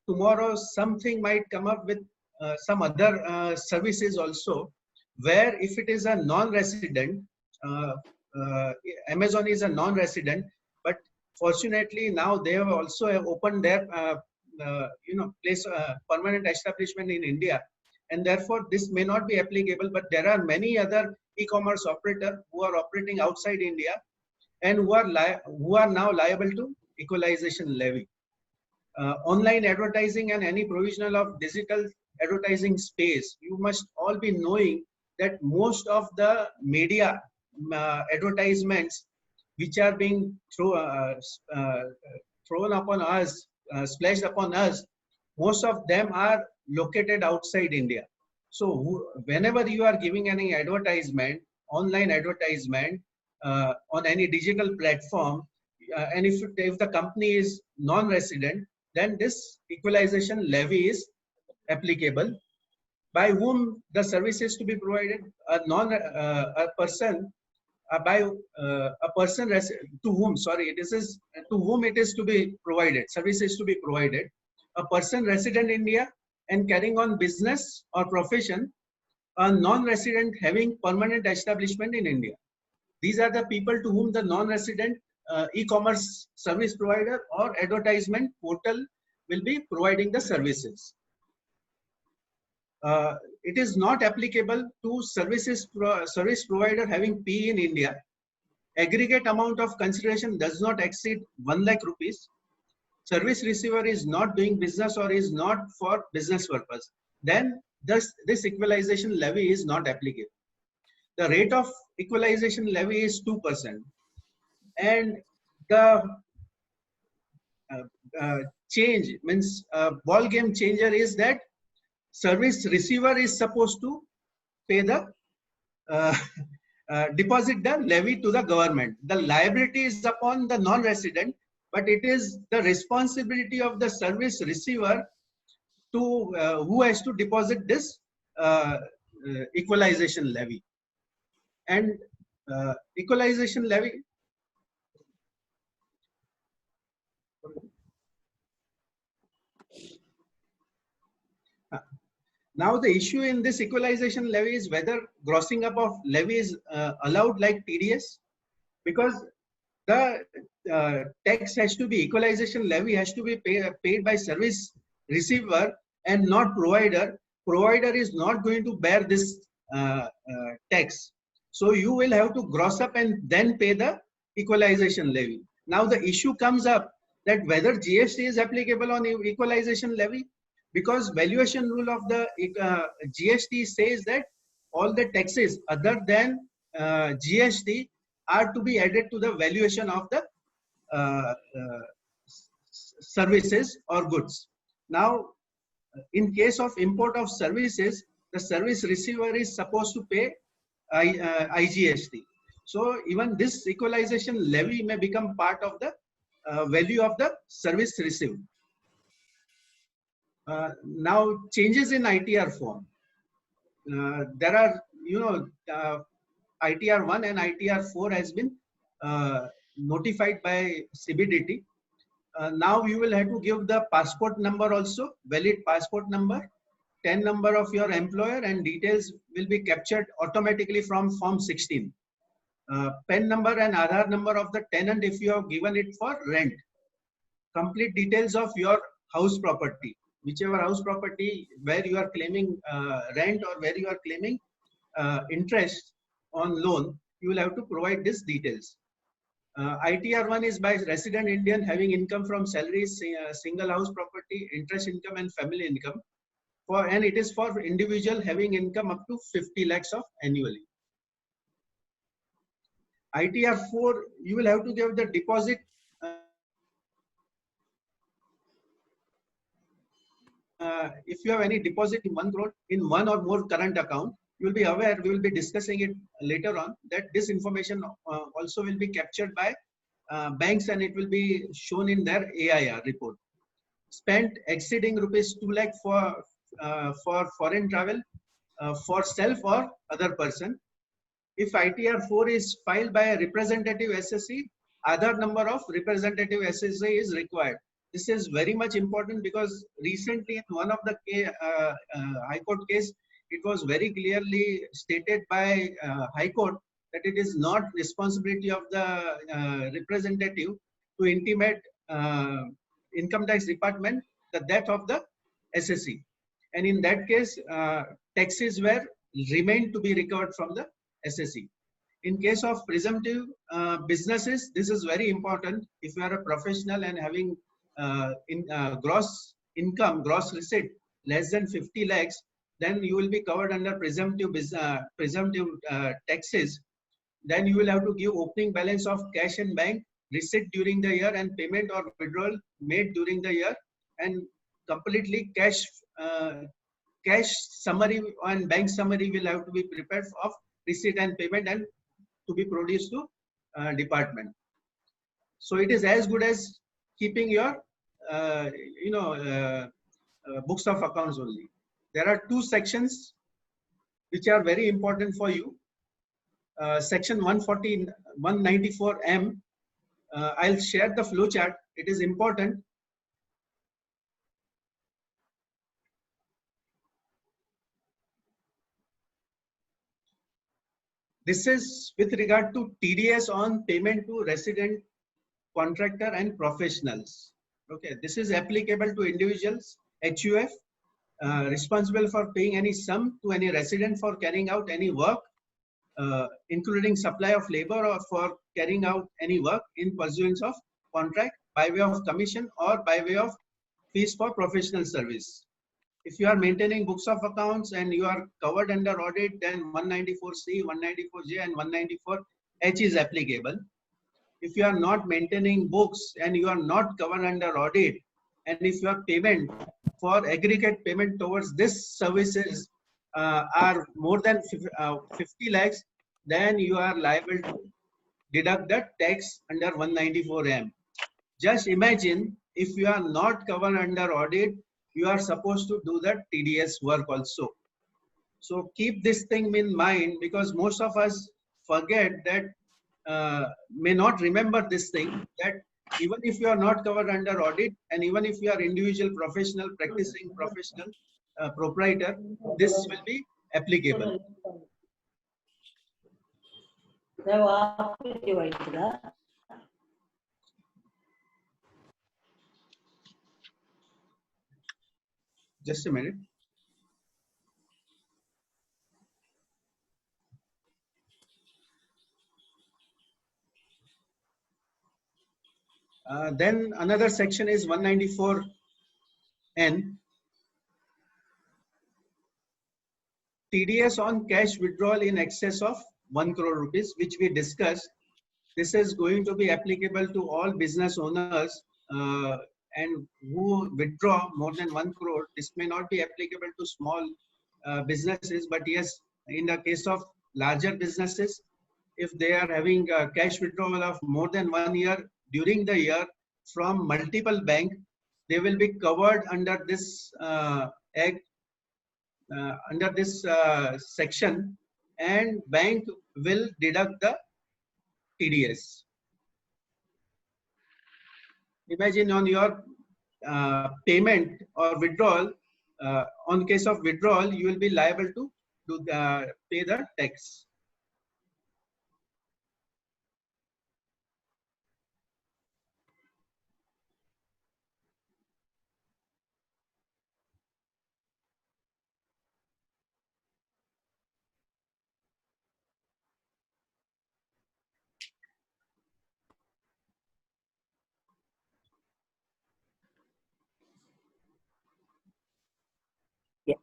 Tomorrow something might come up with some other services also, where if it is a non-resident, Amazon is a non-resident, but fortunately now they have also opened their place permanent establishment in India, and therefore this may not be applicable. But there are many other e-commerce operators who are operating outside India and who are now liable to equalization levy. Online advertising and any provisional of digital advertising space, you must all be knowing that most of the media advertisements which are being thrown upon us, splashed upon us, most of them are located outside India. So whenever you are giving any advertisement, online advertisement on any digital platform, and if the company is non-resident, then this equalization levy is applicable. By whom the service is to be provided? A person to whom, sorry, this is to whom it is to be provided, service is to be provided. A person resident in India and carrying on business or profession, a non-resident having permanent establishment in India. These are the people to whom the non-resident e-commerce service provider or advertisement portal will be providing the services. It is not applicable to service provider having PE in India. Aggregate amount of consideration does not exceed 1 lakh rupees. Service receiver is not doing business or is not for business purpose. Then this equalization levy is not applicable. The rate of equalization levy is 2%. And the change means ball game changer is that service receiver is supposed to pay the deposit the levy to the government. The liability is upon the non-resident, but it is the responsibility of the service receiver to who has to deposit this equalization levy. And equalization levy now the issue in this equalization levy is whether grossing up of levy is allowed like TDS, because the tax has to be, equalization levy has to be paid by service receiver and not provider. Provider is not going to bear this tax. So you will have to gross up and then pay the equalization levy. Now the issue comes up that whether GST is applicable on equalization levy, because valuation rule of the GST says that all the taxes other than GST are to be added to the valuation of the services or goods. Now, in case of import of services, the service receiver is supposed to pay IGST. So even this equalization levy may become part of the value of the service received. Now changes in ITR form. There are, ITR 1 and ITR 4 has been notified by CBDT. Now you will have to give the passport number also, valid passport number, TAN number of your employer, and details will be captured automatically from Form 16. PAN number and Aadhaar number of the tenant if you have given it for rent. Complete details of your house property, whichever house property where you are claiming rent or where you are claiming interest on loan, you will have to provide these details. ITR 1 is by resident Indian having income from salaries, single house property, interest income and family income, and it is for individual having income up to 50 lakhs of annually. ITR 4, you will have to give the deposit if you have any deposit in 1 crore in one or more current account. You will be aware, we will be discussing it later on, that this information also will be captured by banks and it will be shown in their AIR report. Spent exceeding rupees 2 lakh for foreign travel for self or other person. If ITR 4 is filed by a representative SSC, Aadhaar number of representative SSC is required. This is very much important because recently in one of the High Court case, it was very clearly stated by High Court that it is not responsibility of the representative to intimate income tax department the death of the SSE. And in that case, taxes were remained to be recovered from the SSE. In case of presumptive businesses, this is very important. If you are a professional and having gross income, gross receipt less than 50 lakhs, then you will be covered under presumptive taxes. Then you will have to give opening balance of cash and bank receipt during the year and payment or withdrawal made during the year, and completely cash summary and bank summary will have to be prepared of receipt and payment and to be produced to department. So it is as good as keeping your books of accounts only. There are two sections which are very important for you. Section 194M. I'll share the flow chart. It is important. This is with regard to TDS on payment to resident, contractor and professionals. Okay, this is applicable to individuals, HUF, responsible for paying any sum to any resident for carrying out any work, including supply of labor or for carrying out any work in pursuance of contract by way of commission or by way of fees for professional service. If you are maintaining books of accounts and you are covered under audit, then 194C, 194J and 194H is applicable. If you are not maintaining books and you are not covered under audit, and if your payment for aggregate payment towards this services are more than 50 lakhs, then you are liable to deduct the tax under 194M. Just imagine if you are not covered under audit, you are supposed to do the TDS work also. So keep this thing in mind, because most of us forget that, may not remember this thing, that even if you are not covered under audit and even if you are individual professional, practicing professional, proprietor, this will be applicable. Just a minute. Then another section is 194N. TDS on cash withdrawal in excess of 1 crore rupees, which we discussed. This is going to be applicable to all business owners and who withdraw more than 1 crore. This may not be applicable to small businesses, but yes, in the case of larger businesses, if they are having a cash withdrawal of more than 1 year during the year from multiple bank, they will be covered under this act, under this section, and bank will deduct the TDS. Imagine on your payment or withdrawal, on case of withdrawal, you will be liable to pay the tax.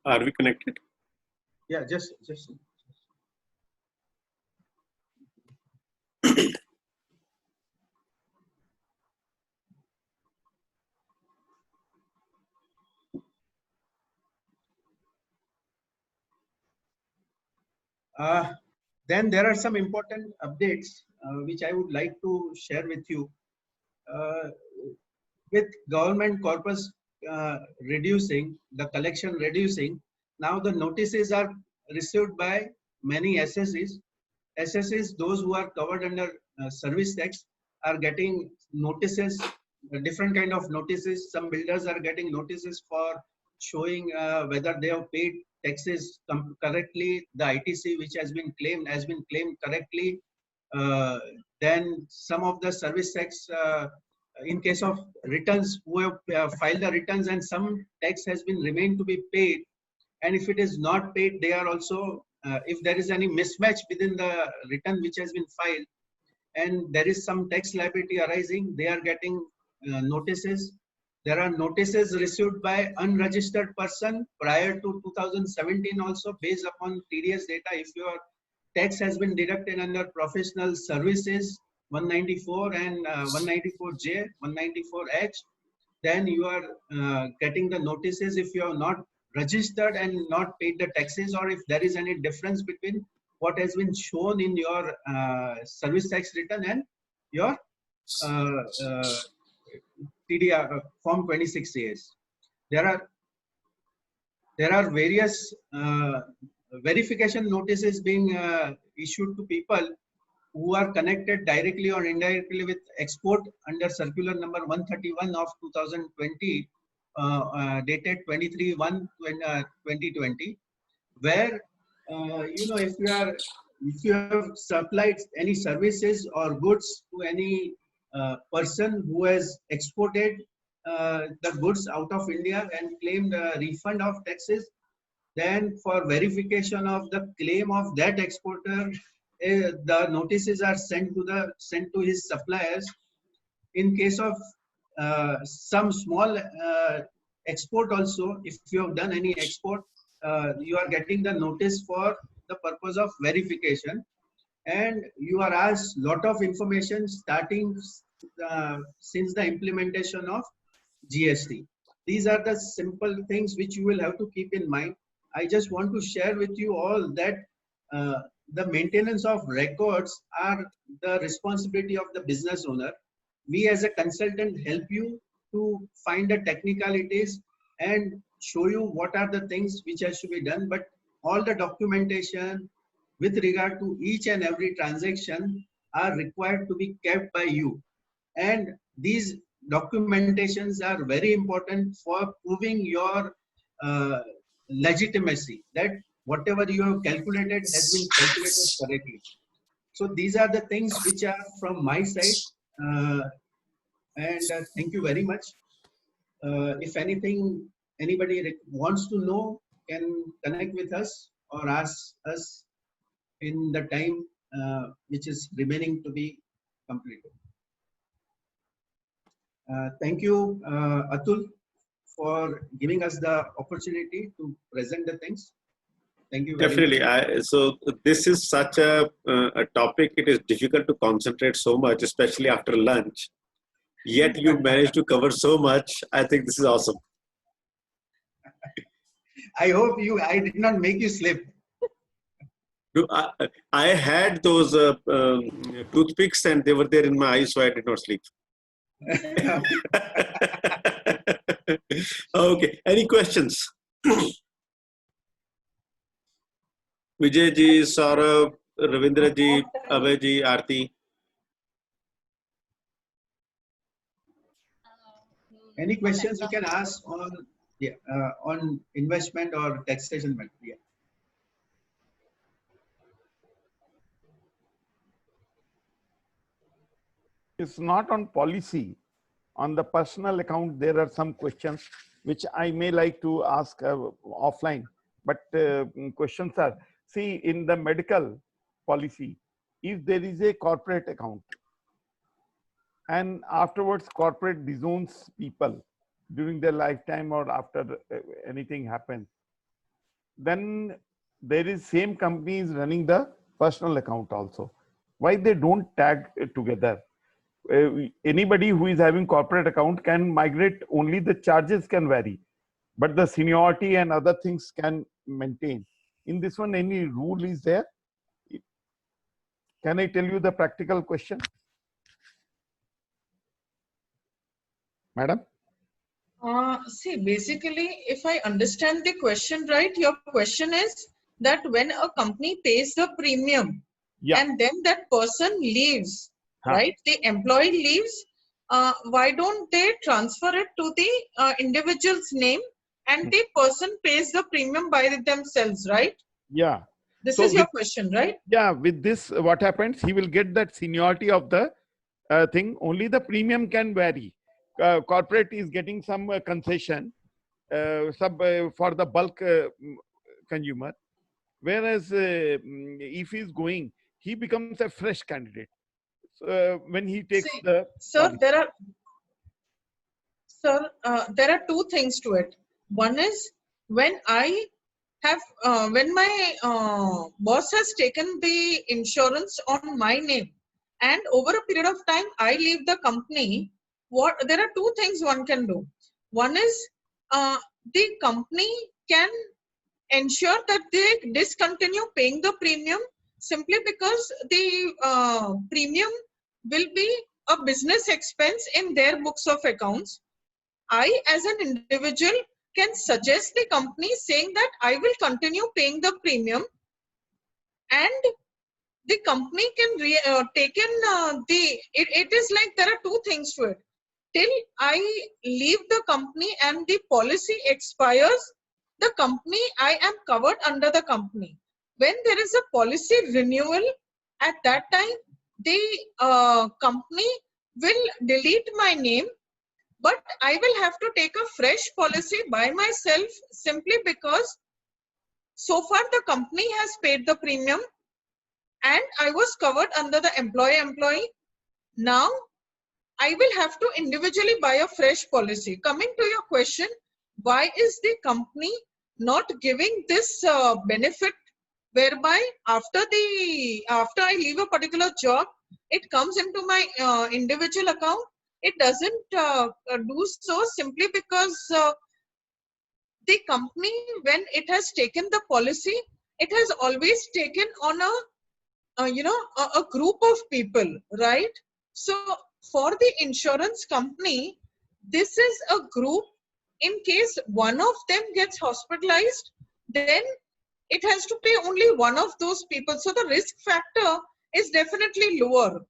Are we connected? Yeah, just. Then there are some important updates which I would like to share with you. With government corpus reducing, the collection reducing, now the notices are received by many SSEs. SSEs, those who are covered under service tax, are getting notices, different kind of notices. Some builders are getting notices for showing whether they have paid taxes correctly, the ITC which has been claimed correctly. Then some of the service tax, in case of returns, who have filed the returns and some tax has been remained to be paid. And if it is not paid, they are also, if there is any mismatch within the return which has been filed, and there is some tax liability arising, they are getting notices. There are notices received by unregistered person prior to 2017 also, based upon TDS data. If your tax has been deducted under professional services 194 and 194J, 194H, then you are getting the notices if you are not registered and not paid the taxes, or if there is any difference between what has been shown in your service tax return and your TDR form 26As. There are various verification notices being issued to people who are connected directly or indirectly with export under circular number 131 of 2020, dated 23/1/2020, where if you have supplied any services or goods to any person who has exported the goods out of India and claimed a refund of taxes, then for verification of the claim of that exporter, the notices are sent to his suppliers. In case of some small export also, if you have done any export, you are getting the notice for the purpose of verification, and you are asked lot of information starting since the implementation of GST. These are the simple things which you will have to keep in mind. I just want to share with you all that the maintenance of records are the responsibility of the business owner. We as a consultant help you to find the technicalities and show you what are the things which has to be done, but all the documentation with regard to each and every transaction are required to be kept by you. And these documentations are very important for proving your legitimacy, that whatever you have calculated has been calculated correctly. So these are the things which are from my side, and thank you very much. If anything anybody wants to know, can connect with us or ask us in the time which is remaining to be completed. Thank you, Atul, for giving us the opportunity to present the things. Thank you very Definitely. much. So this is such a topic. It is difficult to concentrate so much, especially after lunch. Yet you managed to cover so much. I think this is awesome. I hope I did not make you slip. I had those toothpicks and they were there in my eyes, so I did not sleep. Okay. Any questions? Vijay ji, Saurabh, Ravindra ji, Abhay ji, Aarti. Any questions you can ask on investment or taxation matter? Yeah. It's not on policy. On the personal account, there are some questions which I may like to ask offline. But questions are, see, in the medical policy, if there is a corporate account and afterwards corporate disowns people during their lifetime or after anything happens, then there is same company is running the personal account also. Why they don't tag it together? Anybody who is having corporate account can migrate, only the charges can vary, but the seniority and other things can maintain. In this one, any rule is there? Can I tell you the practical question? Madam? See, basically, if I understand the question right, your question is that when a company pays the premium, Yeah. and then that person leaves, right? The employee leaves, why don't they transfer it to the individual's name and the person pays the premium by themselves, right? Yeah. This So is your with- question, right? Yeah, with this, what happens? He will get that seniority of the thing. Only the premium can vary. Corporate is getting some concession for the bulk consumer, whereas if he is going, he becomes a fresh candidate when he takes See, the Sir, policy. there are two things to it. One is when when my boss has taken the insurance on my name, and over a period of time I leave the company. There are two things one can do. One is the company can ensure that they discontinue paying the premium simply because the premium will be a business expense in their books of accounts. I, as an individual, can suggest the company saying that I will continue paying the premium, and the company can take in it is like there are two things to it. Till I leave the company and the policy expires, the company, I am covered under the company. When there is a policy renewal, at that time, the company will delete my name, but I will have to take a fresh policy by myself simply because so far the company has paid the premium and I was covered under the employee-employee. Now I will have to individually buy a fresh policy. Coming to your question, why is the company not giving this benefit whereby after I leave a particular job, it comes into my individual account? It doesn't do so simply because the company, when it has taken the policy, it has always taken on a group of people, right? So for the insurance company, this is a group. In case one of them gets hospitalized, then it has to pay only one of those people. So the risk factor is definitely lower.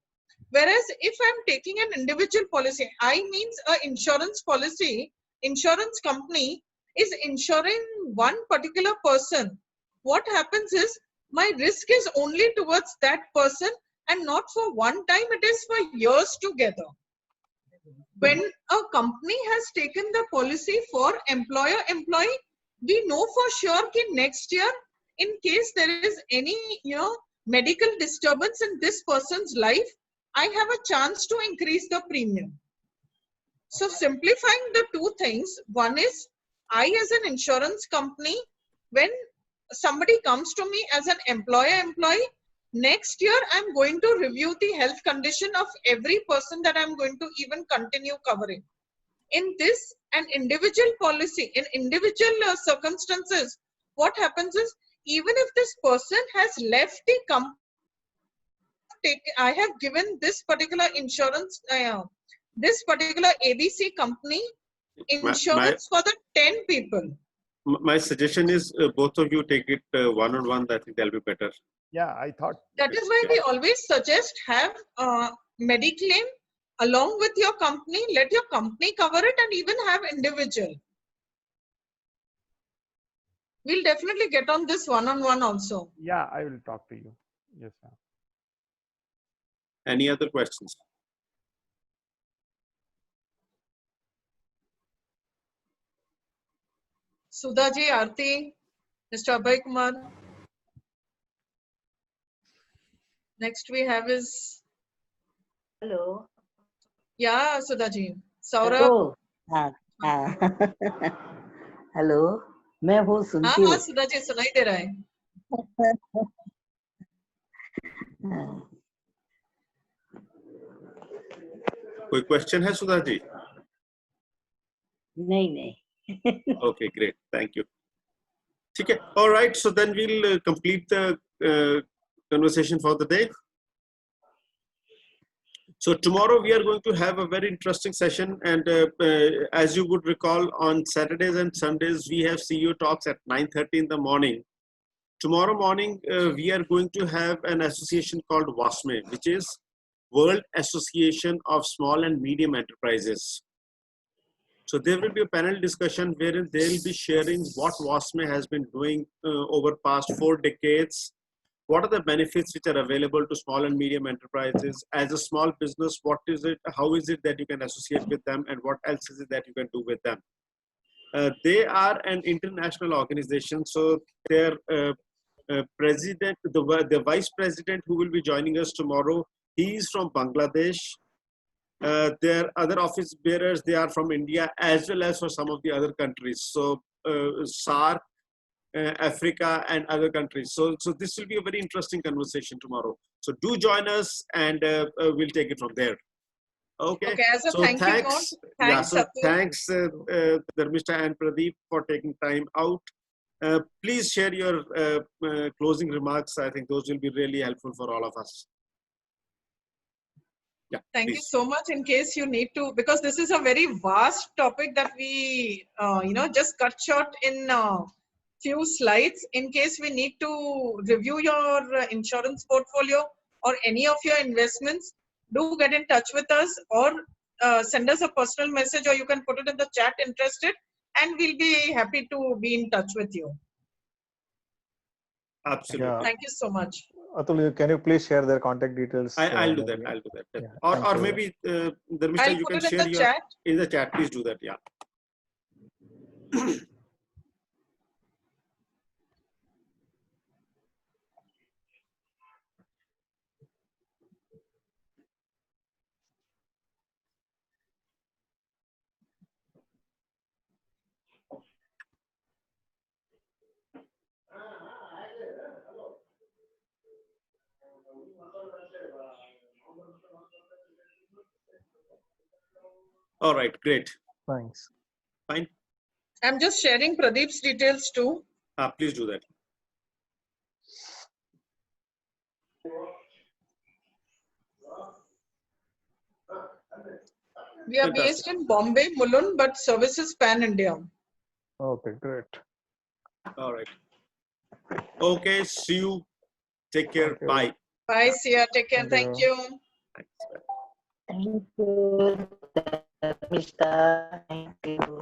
Whereas if I'm taking an individual policy, I means a insurance policy, insurance company is insuring one particular person. What happens is my risk is only towards that person and not for one time, it is for years together. When a company has taken the policy for employer-employee, we know for sure that next year, in case there is any medical disturbance in this person's life, I have a chance to increase the premium. So simplifying the two things, one is I as an insurance company, when somebody comes to me as an employer-employee, next year I'm going to review the health condition of every person that I'm going to even continue covering. In this, an individual policy, in individual circumstances, what happens is, even if this person has left the company, I have given this particular insurance, this particular ABC company insurance for the 10 people. My suggestion is both of you take it one-on-one. I think that'll be better. Yeah, I thought. That is why we always suggest have Mediclaim along with your company. Let your company cover it and even have individual. We'll definitely get on this one-on-one also. Yeah, I will talk to you. Yes, ma'am. Any other questions? Sudhaji, Aarti, Mr. Abhay Kumar. Next we have is. Hello. Yeah, Sudhaji. Saurabh. Hello मैं वो सुनती हूँ. हाँ सुधाजी सुनाई दे रहा है. कोई question है सुधा जी? नहीं. Okay, great. Thank you. ठीक है. All right. So then we'll complete the conversation for the day. So tomorrow we are going to have a very interesting session, and as you would recall, on Saturdays and Sundays we have CEO talks at 9:30 in the morning. Tomorrow morning we are going to have an association called WASME, which is World Association of Small and Medium Enterprises. So there will be a panel discussion wherein they'll be sharing what WASME has been doing over past 4 decades. What are the benefits which are available to small and medium enterprises? As a small business, what is it? How is it that you can associate with them, and what else is it that you can do with them? They are an international organization, so their president, the vice president who will be joining us tomorrow, he is from Bangladesh. Their other office bearers, they are from India as well as for some of the other countries. So SAARC, Africa and other countries. So this will be a very interesting conversation tomorrow. So do join us, and we'll take it from there. Okay. Okay, as a So thank you note, thanks. thanks, So Atul. thanks, Dharmishta and Pradeep, for taking time out. Please share your closing remarks. I think those will be really helpful for all of us. Yeah, Thank you please. so much. In case you need to, because this is a very vast topic that we, just cut short in few slides. In case we need to review your insurance portfolio or any of your investments, do get in touch with us, or send us a personal message, or you can put it in the chat interested, and we'll be happy to be in touch with you. Absolutely. Yeah. Thank you so much. Atul, can you please share their contact details? I'll do that. I'll do that. Yeah, or thank you. maybe Dharmishta, I'll you put can it in share the your chat. in the chat. Please do that. Yeah. All right. Great. Thanks. Fine. I'm just sharing Pradeep's details too. Please do that. We are Fantastic. based in Bombay, Mulund, but services pan India. Okay, great. All right. Okay. See you. Take care. Thank you. Bye. Bye, Sia. Take care. Thank Thank you. you. Thanks. Bye. Thank you, Mr. Thank you.